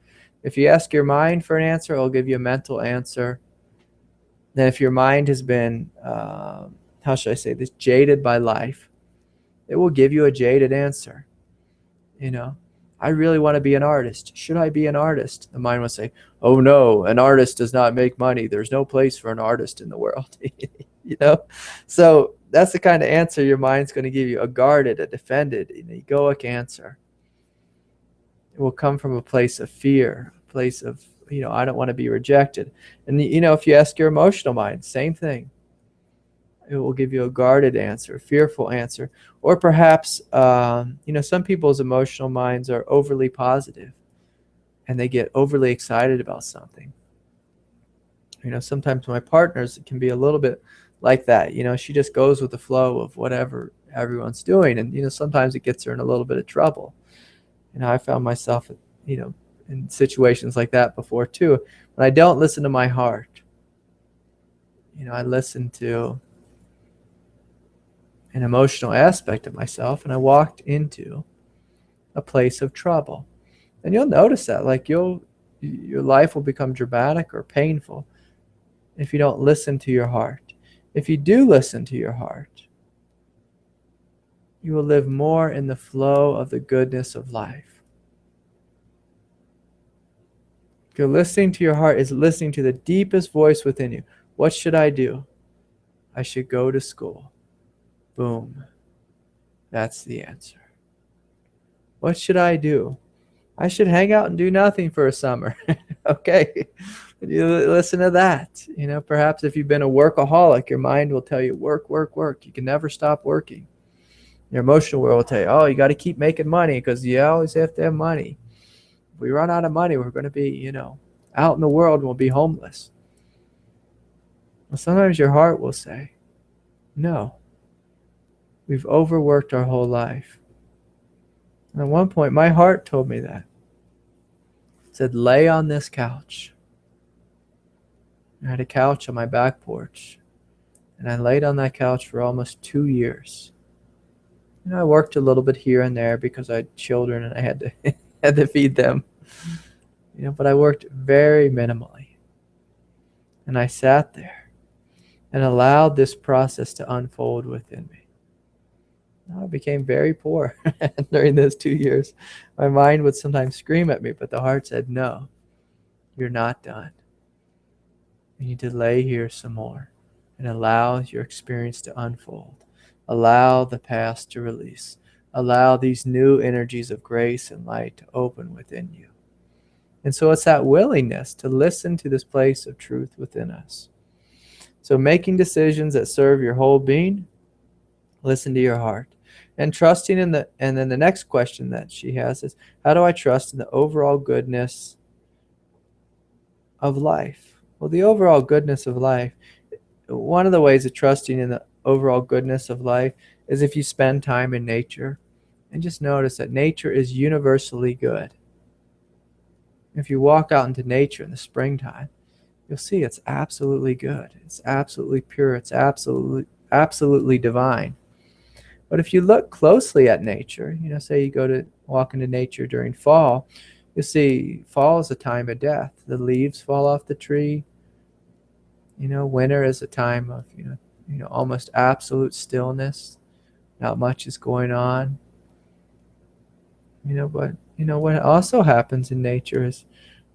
If you ask your mind for an answer, it'll give you a mental answer. Then if your mind has been, how should I say this, jaded by life, it will give you a jaded answer. I really want to be an artist. Should I be an artist? The mind will say, oh no, an artist does not make money. There's no place for an artist in the world. So that's the kind of answer your mind's going to give you, a guarded, a defended, an egoic answer. It will come from a place of fear, a place of, I don't want to be rejected. And, if you ask your emotional mind, same thing. It will give you a guarded answer, a fearful answer. Or perhaps, some people's emotional minds are overly positive and they get overly excited about something. Sometimes my partners can be a little bit like that. She just goes with the flow of whatever everyone's doing. And, sometimes it gets her in a little bit of trouble. I found myself, in situations like that before too. When I don't listen to my heart, I listen to an emotional aspect of myself, and I walked into a place of trouble. And you'll notice that, like your life will become dramatic or painful if you don't listen to your heart. If you do listen to your heart, you will live more in the flow of the goodness of life. If you're listening to your heart, is listening to the deepest voice within you. What should I do? I should go to school. Boom. That's the answer. What should I do? I should hang out and do nothing for a summer. Okay. You listen to that. Perhaps if you've been a workaholic, your mind will tell you, work, work, work. You can never stop working. Your emotional world will tell you, oh, you got to keep making money because you always have to have money. If we run out of money, we're going to be, out in the world and we'll be homeless. Well, sometimes your heart will say, no. We've overworked our whole life. And at one point, my heart told me that. It said, lay on this couch. I had a couch on my back porch. And I laid on that couch for almost 2 years. I worked a little bit here and there because I had children and I had to feed them. But I worked very minimally. And I sat there and allowed this process to unfold within me. I became very poor during those 2 years. My mind would sometimes scream at me, but the heart said, no, You're not done. You need to lay here some more and allow your experience to unfold. Allow the past to release. Allow these new energies of grace and light to open within you. And so it's that willingness to listen to this place of truth within us. So making decisions that serve your whole being, listen to your heart. And trusting in and then the next question that she has is, how do I trust in the overall goodness of life? Well, the overall goodness of life, one of the ways of trusting in the overall goodness of life is if you spend time in nature and just notice that nature is universally good. If you walk out into nature in the springtime, you'll see it's absolutely good. It's absolutely pure. It's absolutely divine. But if you look closely at nature, say you go to walk into nature during fall, you'll see fall is a time of death. The leaves fall off the tree. Winter is a time of, almost absolute stillness. Not much is going on. But what also happens in nature is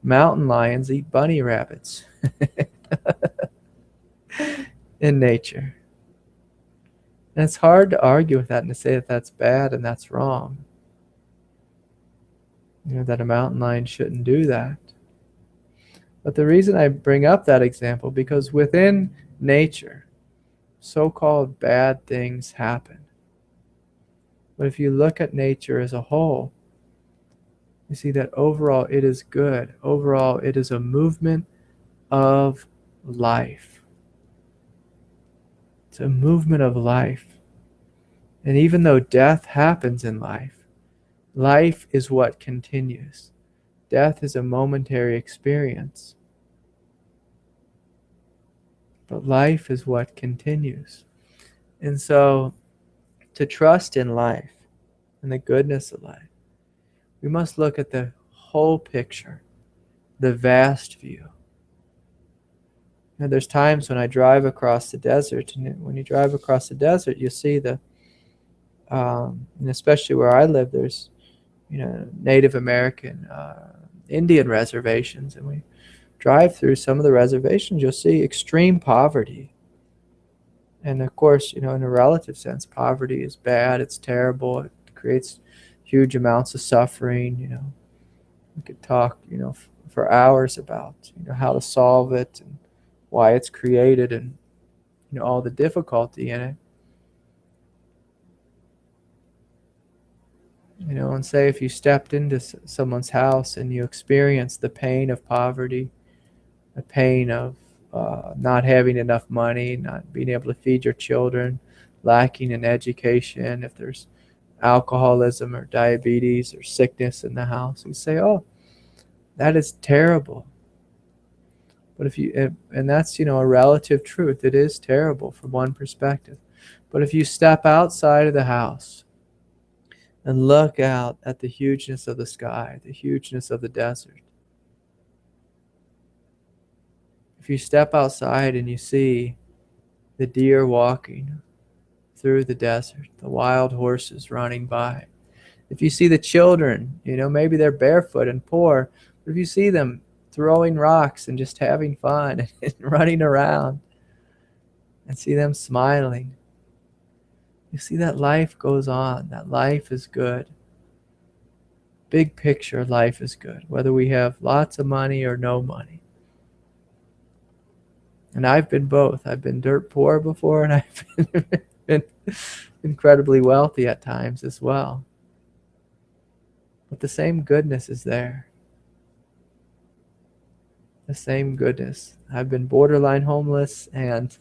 mountain lions eat bunny rabbits in nature. And it's hard to argue with that and to say that that's bad and that's wrong. That a mountain lion shouldn't do that. But the reason I bring up that example, because within nature, so-called bad things happen. But if you look at nature as a whole, you see that overall it is good. Overall, it is a movement of life. It's a movement of life. And even though death happens in life, life is what continues. Death is a momentary experience. But life is what continues. And so, to trust in life and the goodness of life, we must look at the whole picture, the vast view. There's times when I drive across the desert, and when you drive across the desert, you see and especially where I live, there's, Native American, Indian reservations, and we drive through some of the reservations, you'll see extreme poverty. And of course, in a relative sense, poverty is bad, it's terrible, it creates huge amounts of suffering. We could talk, for hours about, how to solve it and why it's created and, all the difficulty in it. And say if you stepped into someone's house and you experienced the pain of poverty, the pain of not having enough money, not being able to feed your children, lacking in education, if there's alcoholism or diabetes or sickness in the house, you say, oh, that is terrible. But and that's, a relative truth. It is terrible from one perspective. But if you step outside of the house and look out at the hugeness of the sky, the hugeness of the desert, if you step outside and you see the deer walking through the desert, the wild horses running by, if you see the children, maybe they're barefoot and poor, but if you see them throwing rocks and just having fun and running around and see them smiling, you see that life goes on, that life is good. Big picture, life is good, whether we have lots of money or no money. And I've been both. I've been dirt poor before, and I've been incredibly wealthy at times as well. But the same goodness is there. The same goodness. I've been borderline homeless and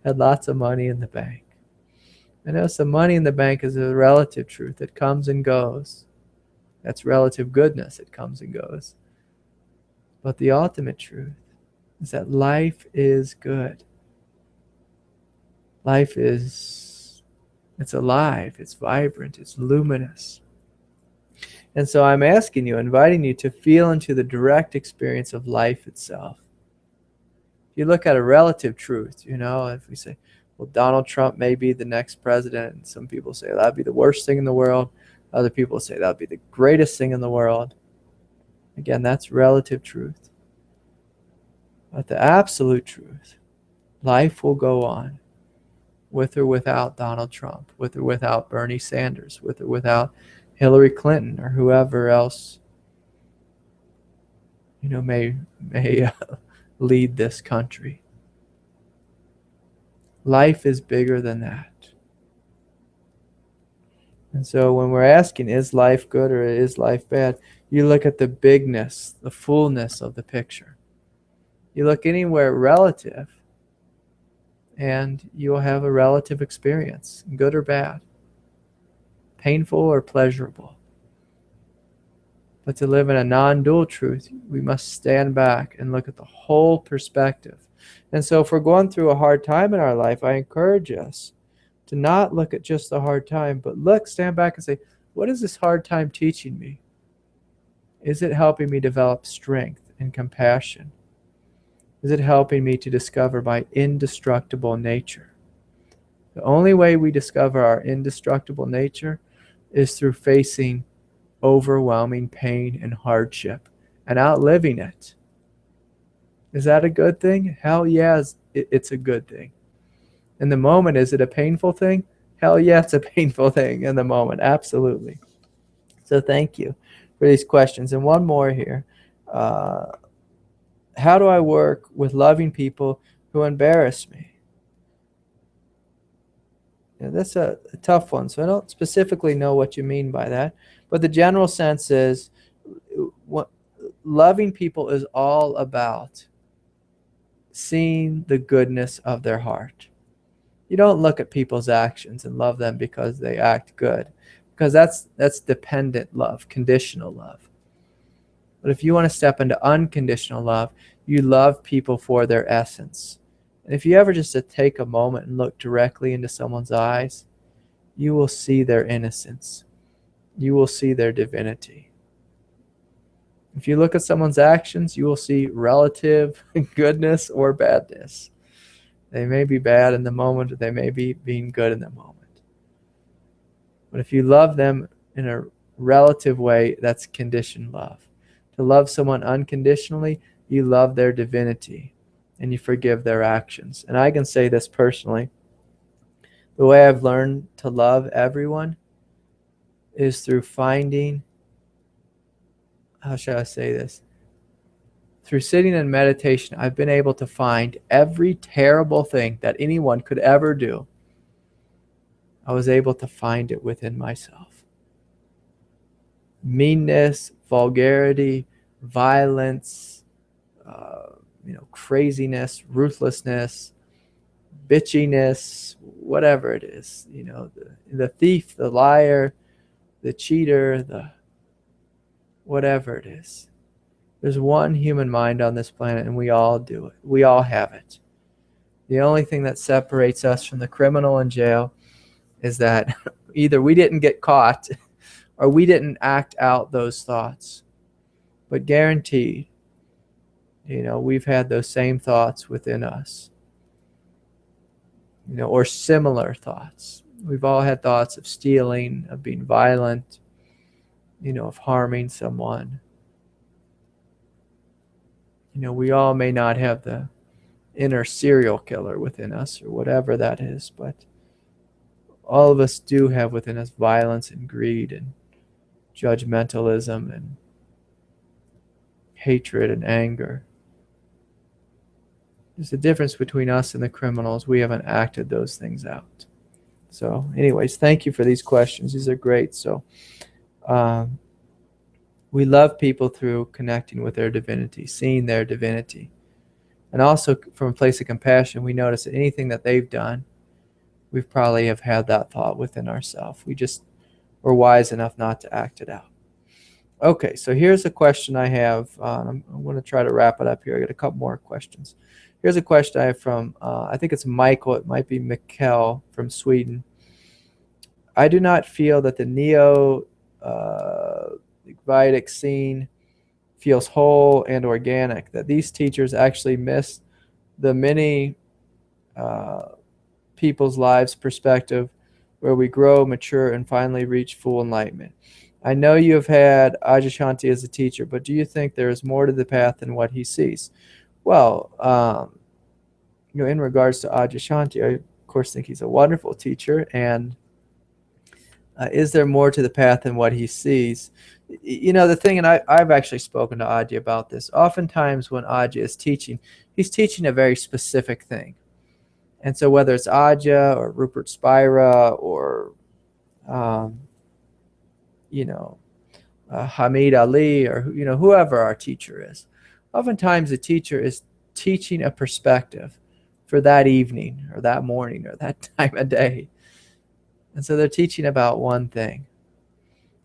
had lots of money in the bank. I know some money in the bank is a relative truth. It comes and goes. That's relative goodness. It comes and goes. But the ultimate truth is that life is good. Life it's alive, it's vibrant, it's luminous. And so I'm asking you, inviting you to feel into the direct experience of life itself. If you look at a relative truth, if we say, well, Donald Trump may be the next president, and some people say that'd be the worst thing in the world. Other people say that'd be the greatest thing in the world. Again, that's relative truth. But the absolute truth, life will go on with or without Donald Trump, with or without Bernie Sanders, with or without Hillary Clinton or whoever else, may lead this country. Life is bigger than that. And so when we're asking, is life good or is life bad, you look at the bigness, the fullness of the picture. You look anywhere relative, and you'll have a relative experience, good or bad, painful or pleasurable. But to live in a non-dual truth, we must stand back and look at the whole perspective. And so if we're going through a hard time in our life, I encourage us to not look at just the hard time, but stand back and say, what is this hard time teaching me? Is it helping me develop strength and compassion? Is it helping me to discover my indestructible nature? The only way we discover our indestructible nature is through facing overwhelming pain and hardship and outliving it. Is that a good thing? Hell yeah, it's a good thing. In the moment, is it a painful thing? Hell yeah, it's a painful thing in the moment. Absolutely. So thank you for these questions. And one more here. How do I work with loving people who embarrass me? That's a tough one. So I don't specifically know what you mean by that. But the general sense is loving people is all about seeing the goodness of their heart. You don't look at people's actions and love them because they act good, because that's dependent love, conditional love. But if you want to step into unconditional love, you love people for their essence. And if you ever just take a moment and look directly into someone's eyes, you will see their innocence. You will see their divinity. If you look at someone's actions, you will see relative goodness or badness. They may be bad in the moment, or they may be being good in the moment. But if you love them in a relative way, that's conditioned love. To love someone unconditionally, you love their divinity and you forgive their actions. And I can say this personally. The way I've learned to love everyone is through finding, how shall I say this? Through sitting in meditation, I've been able to find every terrible thing that anyone could ever do. I was able to find it within myself. Meanness, vulgarity, violence, craziness, ruthlessness, bitchiness, whatever it is, the thief, the liar, the cheater, the whatever it is. There's one human mind on this planet, and we all do it. We all have it. The only thing that separates us from the criminal in jail is that either we didn't get caught or we didn't act out those thoughts. But guaranteed, we've had those same thoughts within us, or similar thoughts. We've all had thoughts of stealing, of being violent, of harming someone. We all may not have the inner serial killer within us or whatever that is, but all of us do have within us violence and greed and judgmentalism and hatred and anger. There's a difference between us and the criminals. We haven't acted those things out. So anyways, thank you for these questions. These are great. So we love people through connecting with their divinity, seeing their divinity. And also from a place of compassion, we notice that anything that they've done, we probably have had that thought within ourselves. We're wise enough not to act it out. Okay, so here's a question I have. I'm going to try to wrap it up here. I got a couple more questions. Here's a question I have from, I think it's Michael. It might be Mikkel from Sweden. I do not feel that the Vedic scene feels whole and organic, that these teachers actually miss the many people's lives perspective where we grow, mature, and finally reach full enlightenment. I know you have had Adyashanti as a teacher, but do you think there is more to the path than what he sees? Well, in regards to Adyashanti, I of course think he's a wonderful teacher, and is there more to the path than what he sees? The thing, and I've actually spoken to Adya about this. Oftentimes when Adya is teaching, he's teaching a very specific thing. And so whether it's Adya or Rupert Spira or, um, Hamid Ali or, whoever our teacher is, oftentimes the teacher is teaching a perspective for that evening or that morning or that time of day. And so they're teaching about one thing.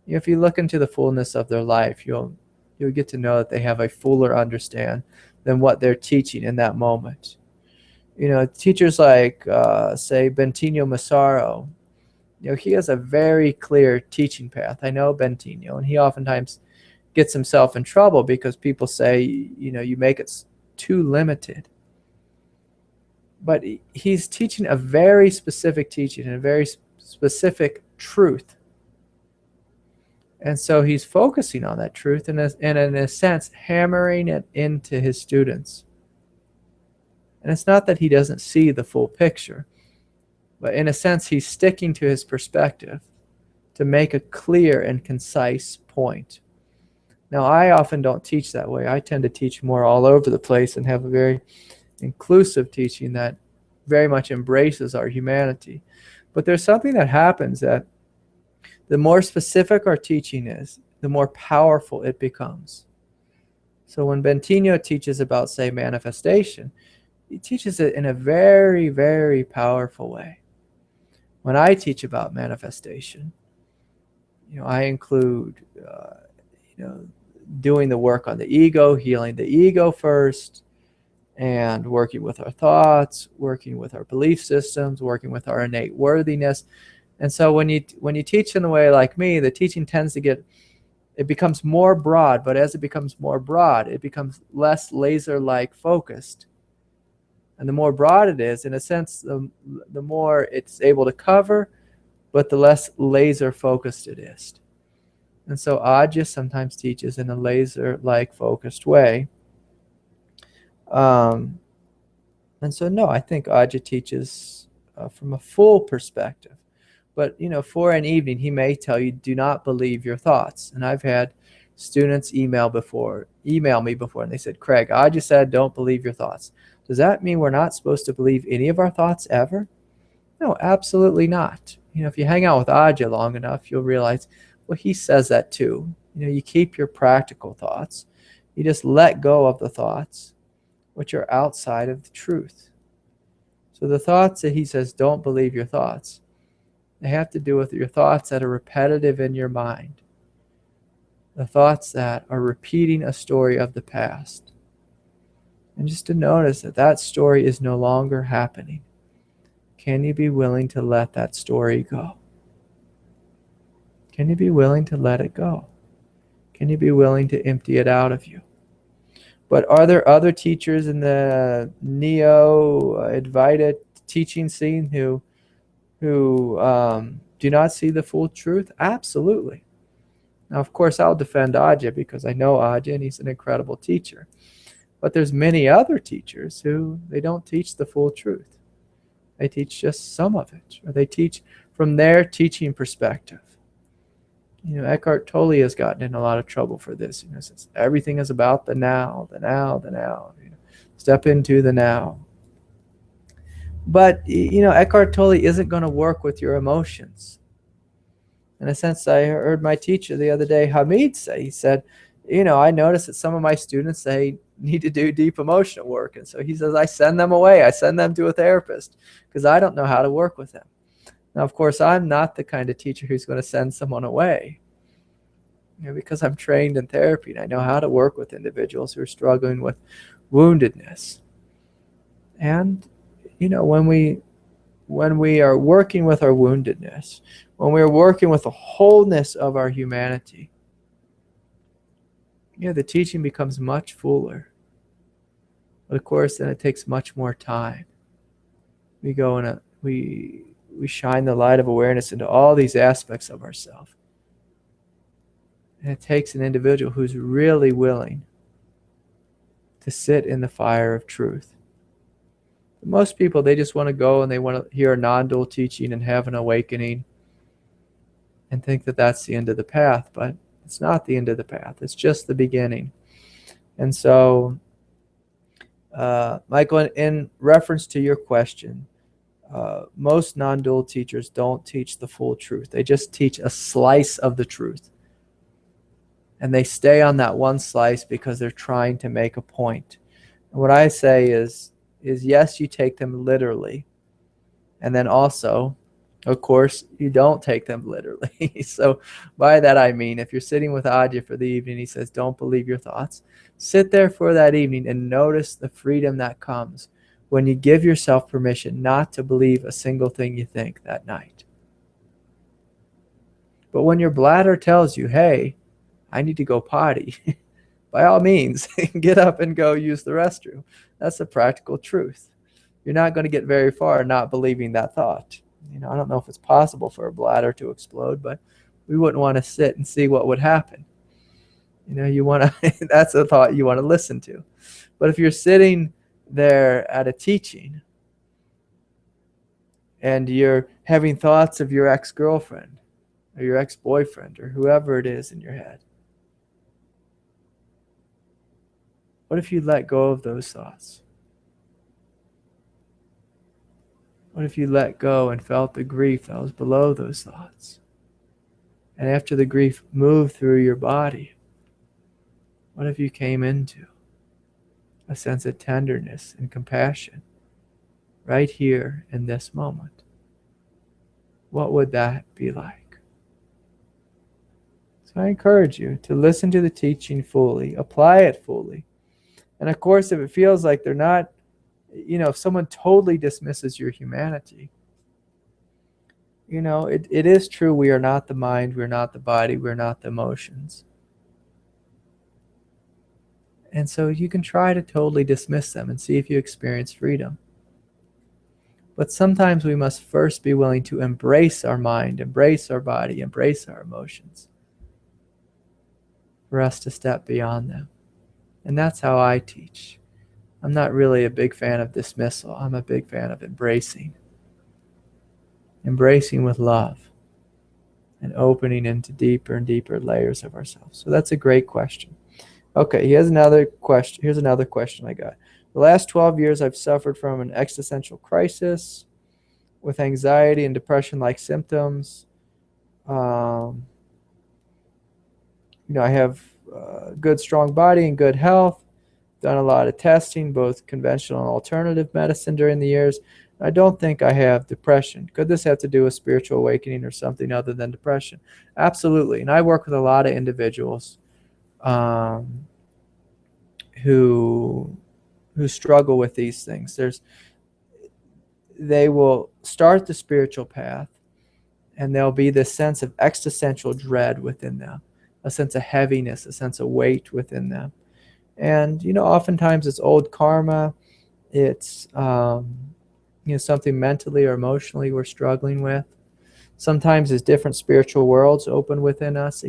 If you look into the fullness of their life, you'll get to know that they have a fuller understand than what they're teaching in that moment. Teachers like, say, Bentinho Massaro, he has a very clear teaching path. I know Bentinho, and he oftentimes gets himself in trouble because people say, you make it too limited. But he's teaching a very specific teaching and a very specific truth. And so he's focusing on that truth and in a sense, hammering it into his students. And it's not that he doesn't see the full picture, but in a sense, he's sticking to his perspective to make a clear and concise point. Now, I often don't teach that way. I tend to teach more all over the place and have a very inclusive teaching that very much embraces our humanity. But there's something that happens that the more specific our teaching is, the more powerful it becomes. So when Bentinho teaches about, say, manifestation, he teaches it in a very, very powerful way. When I teach about manifestation, I include, doing the work on the ego, healing the ego first, and working with our thoughts, working with our belief systems, working with our innate worthiness. And so when you teach in a way like me, the teaching tends to it becomes more broad, but as it becomes more broad, it becomes less laser-like focused. And the more broad it is, in a sense, the more it's able to cover, but the less laser-focused it is. And so Adya sometimes teaches in a laser-like focused way. And so, no, I think Adya teaches from a full perspective. But, for an evening, he may tell you, do not believe your thoughts. And I've had students email me before, and they said, Craig, Adya said, don't believe your thoughts. Does that mean we're not supposed to believe any of our thoughts ever? No, absolutely not. If you hang out with Adya long enough, you'll realize, well, he says that too. You keep your practical thoughts. You just let go of the thoughts which are outside of the truth. So the thoughts that he says, don't believe your thoughts, they have to do with your thoughts that are repetitive in your mind. The thoughts that are repeating a story of the past. And just to notice that story is no longer happening. Can you be willing to let that story go? Can you be willing to let it go? Can you be willing to empty it out of you? But are there other teachers in the Neo-Advaita teaching scene who do not see the full truth? Absolutely. Now, of course, I'll defend Adya because I know Adya and he's an incredible teacher. But there's many other teachers who they don't teach the full truth. They teach just some of it, or they teach from their teaching perspective. Eckhart Tolle has gotten in a lot of trouble for this. Since everything is about the now, the now, the now. Step into the now. But, Eckhart Tolle isn't going to work with your emotions. In a sense, I heard my teacher the other day, Hamid, say, he said, I noticed that some of my students, they need to do deep emotional work. And so he says, I send them away. I send them to a therapist because I don't know how to work with them. Now, of course, I'm not the kind of teacher who's going to send someone away. Because I'm trained in therapy and I know how to work with individuals who are struggling with woundedness. And, when we are working with our woundedness, when we are working with the wholeness of our humanity, the teaching becomes much fuller. But of course, then it takes much more time. We go in we shine the light of awareness into all these aspects of ourselves. And it takes an individual who's really willing to sit in the fire of truth. Most people, they just want to go and they want to hear a non-dual teaching and have an awakening and think that that's the end of the path, but it's not the end of the path. It's just the beginning. And so, Michael, in reference to your question, most non-dual teachers don't teach the full truth. They just teach a slice of the truth. And they stay on that one slice because they're trying to make a point. And what I say is yes, you take them literally. And then also, of course, you don't take them literally. So by that I mean, if you're sitting with Adya for the evening, he says, don't believe your thoughts. Sit there for that evening and notice the freedom that comes when you give yourself permission not to believe a single thing you think that night. But when your bladder tells you, hey, I need to go potty, by all means, get up and go use the restroom. That's the practical truth. You're not going to get very far not believing that thought. I don't know if it's possible for a bladder to explode, but we wouldn't want to sit and see what would happen. You want to, that's a thought you want to listen to. But if you're sitting there at a teaching and you're having thoughts of your ex-girlfriend or your ex-boyfriend or whoever it is in your head, what if you let go of those thoughts? What if you let go and felt the grief that was below those thoughts? And after the grief moved through your body, what if you came into a sense of tenderness and compassion right here in this moment? What would that be like? So I encourage you to listen to the teaching fully, apply it fully. And of course, if it feels like they're not, if someone totally dismisses your humanity, it is true we are not the mind, we're not the body, we're not the emotions. And so you can try to totally dismiss them and see if you experience freedom. But sometimes we must first be willing to embrace our mind, embrace our body, embrace our emotions for us to step beyond them. And that's how I teach. I'm not really a big fan of dismissal. I'm a big fan of embracing. Embracing with love and opening into deeper and deeper layers of ourselves. So that's a great question. Okay, here's another question I got. The last 12 years I've suffered from an existential crisis with anxiety and depression-like symptoms. I have a good, strong body and good health. Done a lot of testing, both conventional and alternative medicine during the years. I don't think I have depression. Could this have to do with spiritual awakening or something other than depression? Absolutely. And I work with a lot of individuals who struggle with these things. They will start the spiritual path, and there'll be this sense of existential dread within them, a sense of heaviness, a sense of weight within them. And, oftentimes it's old karma. It's, something mentally or emotionally we're struggling with. Sometimes as different spiritual worlds open within us,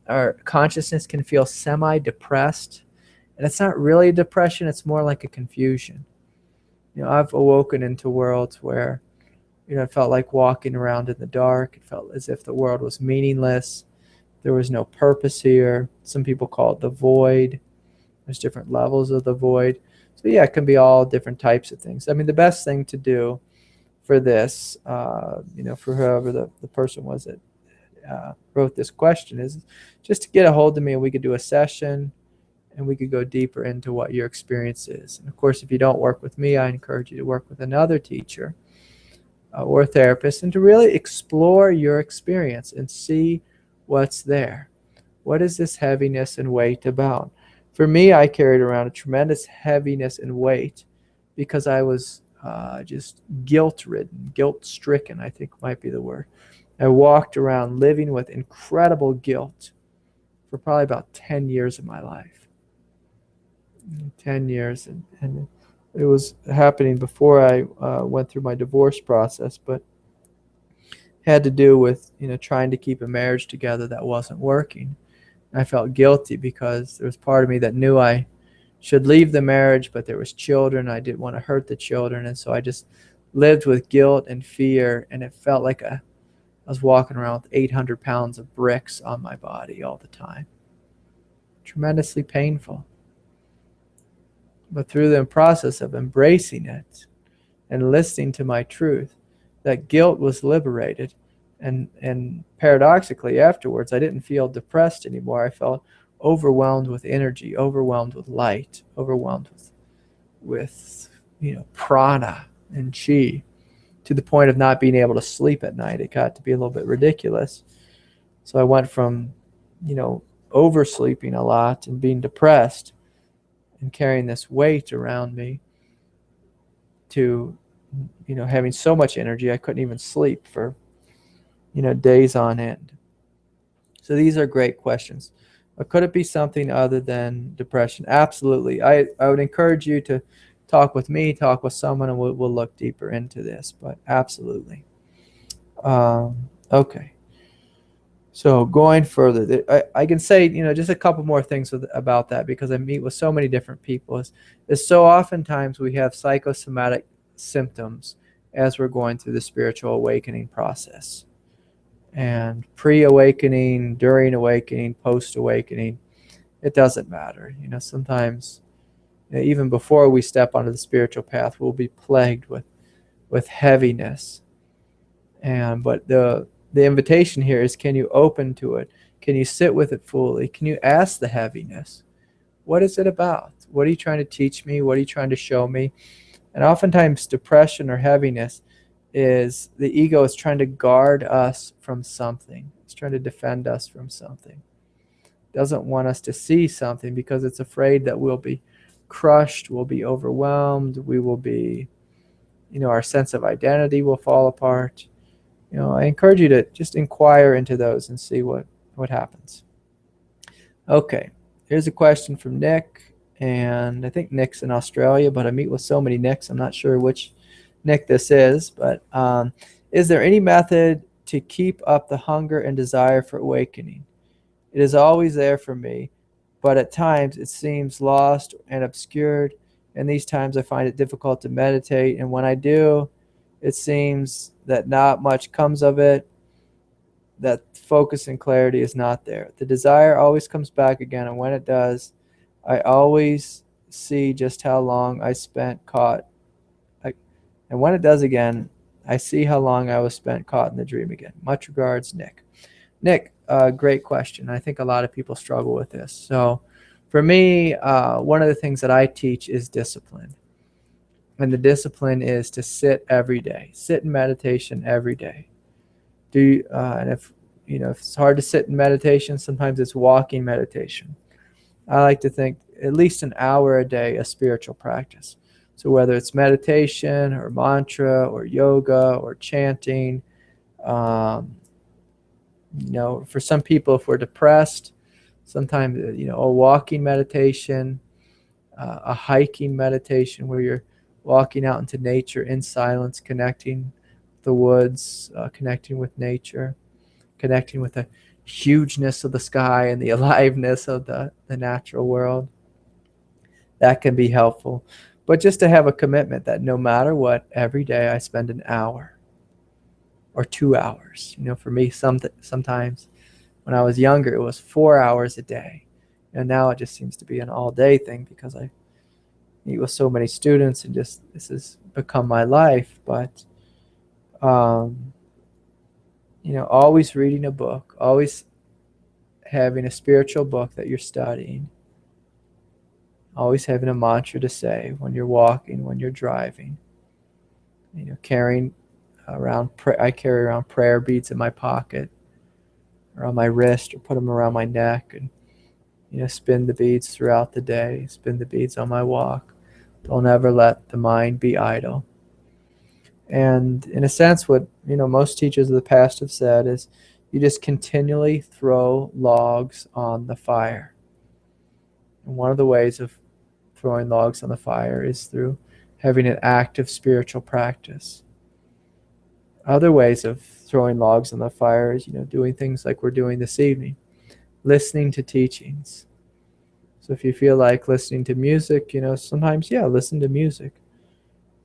our consciousness can feel semi-depressed. And it's not really a depression. It's more like a confusion. I've awoken into worlds where, it felt like walking around in the dark. It felt as if the world was meaningless. There was no purpose here. Some people call it the void. There's different levels of the void. So yeah, it can be all different types of things. I mean, the best thing to do for this, for whoever the person was that wrote this question, is just to get a hold of me and we could do a session and we could go deeper into what your experience is. And of course, if you don't work with me, I encourage you to work with another teacher or a therapist and to really explore your experience and see what's there. What is this heaviness and weight about? For me, I carried around a tremendous heaviness and weight because I was just guilt-ridden, guilt-stricken, I think might be the word. I walked around living with incredible guilt for probably about 10 years of my life. 10 years, and it was happening before I went through my divorce process, but had to do with, trying to keep a marriage together that wasn't working. And I felt guilty because there was part of me that knew I should leave the marriage, but there was children. I didn't want to hurt the children. And so I just lived with guilt and fear. And it felt like I was walking around with 800 pounds of bricks on my body all the time. Tremendously painful. But through the process of embracing it and listening to my truth, that guilt was liberated. And paradoxically, afterwards, I didn't feel depressed anymore. I felt overwhelmed with energy, overwhelmed with light, overwhelmed with prana and chi, to the point of not being able to sleep at night. It got to be a little bit ridiculous. So I went from, oversleeping a lot and being depressed and carrying this weight around me to, having so much energy I couldn't even sleep for, days on end. So these are great questions. But could it be something other than depression? Absolutely. I would encourage you to talk with me, talk with someone, and we'll look deeper into this. But absolutely. Okay. So going further, I can say, just a couple more things about that, because I meet with so many different people. Is so oftentimes we have psychosomatic symptoms as we're going through the spiritual awakening process. And pre-awakening, during awakening, post-awakening, it doesn't matter. Sometimes, even before we step onto the spiritual path, we'll be plagued with heaviness. But the invitation here is, can you open to it? Can you sit with it fully? Can you ask the heaviness? What is it about? What are you trying to teach me? What are you trying to show me? And oftentimes depression or heaviness is the ego is trying to guard us from something. It's trying to defend us from something. It doesn't want us to see something because it's afraid that we'll be crushed, we'll be overwhelmed, we will be, our sense of identity will fall apart. I encourage you to just inquire into those and see what happens. Okay, here's a question from Nick, and I think Nick's in Australia, but I meet with so many Nicks, I'm not sure which Nick this is, but is there any method to keep up the hunger and desire for awakening? It is always there for me, but at times it seems lost and obscured. And these times I find it difficult to meditate. And when I do, it seems that not much comes of it, that focus and clarity is not there. The desire always comes back again, and when it does, I always see just how long I spent caught. And when it does again, I see how long I was spent caught in the dream again. Much regards, Nick. Nick, great question. I think a lot of people struggle with this. So for me, one of the things that I teach is discipline. And the discipline is to sit every day, sit in meditation every day. And if it's hard to sit in meditation, sometimes it's walking meditation. I like to think at least an hour a day, a spiritual practice. So whether it's meditation or mantra or yoga or chanting, for some people, if we're depressed, sometimes, a walking meditation, a hiking meditation where you're walking out into nature in silence, connecting with the woods, connecting with nature, connecting with the hugeness of the sky and the aliveness of the natural world. That can be helpful. But just to have a commitment that no matter what, every day I spend an hour or 2 hours. For me, sometimes when I was younger, it was 4 hours a day. And now it just seems to be an all-day thing because I meet with so many students and just this has become my life. But, always reading a book, always having a spiritual book that you're studying, always having a mantra to say when you're walking, when you're driving, carrying around, I carry around prayer beads in my pocket or on my wrist or put them around my neck and, spin the beads throughout the day, spin the beads on my walk. Don't ever let the mind be idle. And in a sense, what, most teachers of the past have said is you just continually throw logs on the fire. And one of the ways of throwing logs on the fire is through having an active spiritual practice. Other ways of throwing logs on the fires, doing things like we're doing this evening, listening to teachings. So if you feel like listening to music, sometimes, listen to music.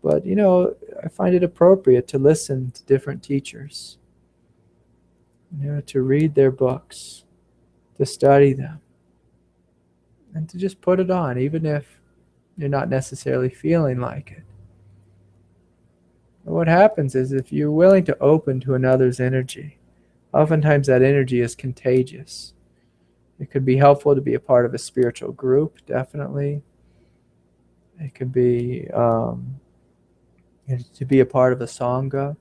But, I find it appropriate to listen to different teachers, to read their books, to study them, and to just put it on, even if you're not necessarily feeling like it. And what happens is if you're willing to open to another's energy, oftentimes that energy is contagious. It could be helpful to be a part of a spiritual group, definitely. It could be to be a part of a Sangha.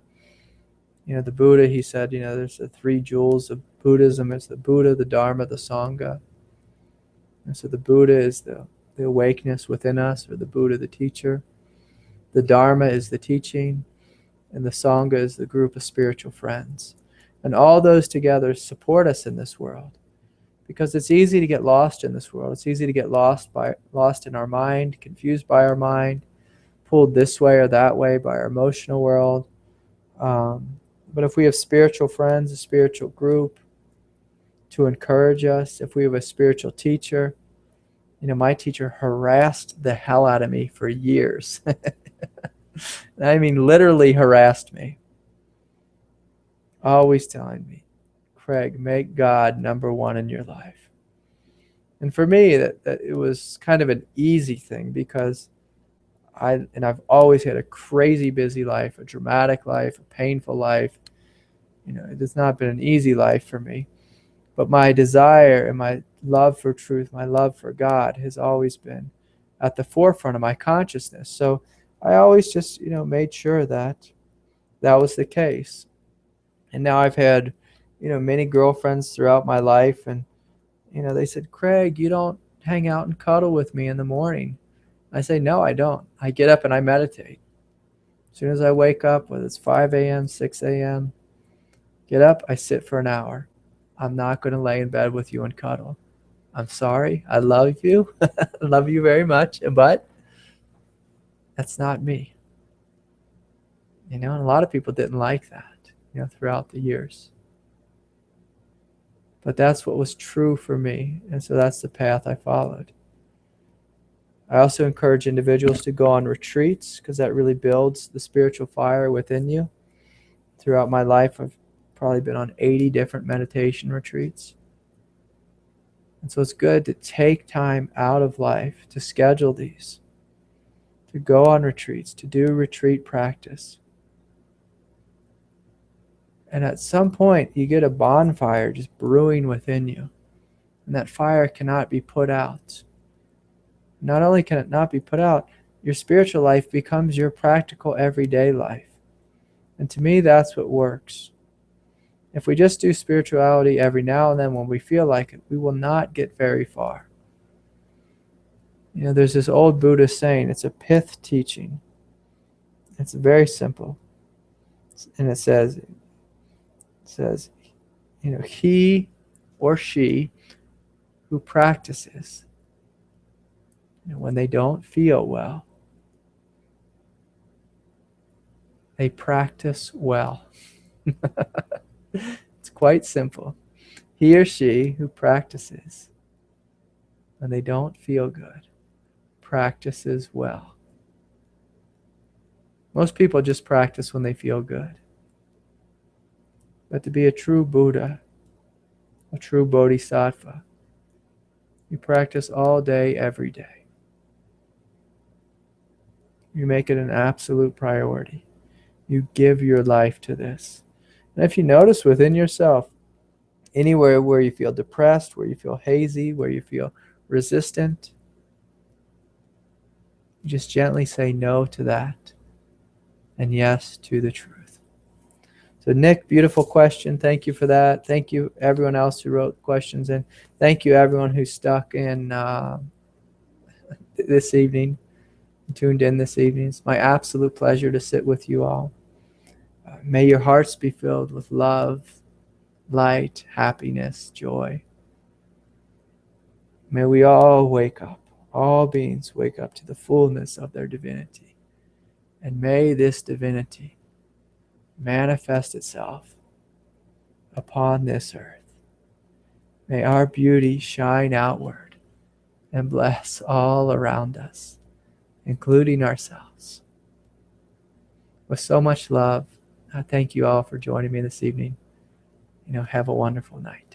The Buddha, he said, there's the three jewels of Buddhism. It's the Buddha, the Dharma, the Sangha. And so the Buddha is the awakeness within us, or the Buddha, the teacher. The Dharma is the teaching, and the Sangha is the group of spiritual friends. And all those together support us in this world, because it's easy to get lost in this world. It's easy to get lost in our mind, confused by our mind, pulled this way or that way by our emotional world. But if we have spiritual friends, a spiritual group to encourage us, if we have a spiritual teacher, my teacher harassed the hell out of me for years. I mean, literally harassed me. Always telling me, Craig, make God number one in your life. And for me, that it was kind of an easy thing, because I've always had a crazy busy life, a dramatic life, a painful life. It has not been an easy life for me. But my desire and my love for truth, my love for God has always been at the forefront of my consciousness. So I always just, made sure that was the case. And now I've had, many girlfriends throughout my life, and, they said, Craig, you don't hang out and cuddle with me in the morning. I say, no, I don't. I get up and I meditate. As soon as I wake up, whether it's 5 a.m., 6 a.m., get up, I sit for an hour. I'm not going to lay in bed with you and cuddle. I'm sorry. I love you. I love you very much. But that's not me. And a lot of people didn't like that, throughout the years. But that's what was true for me. And so that's the path I followed. I also encourage individuals to go on retreats, because that really builds the spiritual fire within you. Throughout my life, I've probably been on 80 different meditation retreats. And so it's good to take time out of life to schedule these, to go on retreats, to do retreat practice. And at some point, you get a bonfire just brewing within you. And that fire cannot be put out. Not only can it not be put out, your spiritual life becomes your practical everyday life. And to me, that's what works. If we just do spirituality every now and then when we feel like it, we will not get very far. There's this old Buddhist saying, it's a pith teaching. It's very simple. And it says, he or she who practices, when they don't feel well, they practice well. It's quite simple. He or she who practices when they don't feel good practices well. Most people just practice when they feel good. But to be a true Buddha, a true Bodhisattva, you practice all day, every day. You make it an absolute priority. You give your life to this. And if you notice within yourself, anywhere where you feel depressed, where you feel hazy, where you feel resistant, you just gently say no to that and yes to the truth. So Nick, beautiful question. Thank you for that. Thank you everyone else who wrote questions, and thank you everyone who stuck in this evening, tuned in this evening. It's my absolute pleasure to sit with you all. May your hearts be filled with love, light, happiness, joy. May we all wake up, all beings wake up to the fullness of their divinity. And may this divinity manifest itself upon this earth. May our beauty shine outward and bless all around us, including ourselves. With so much love, I thank you all for joining me this evening. Have a wonderful night.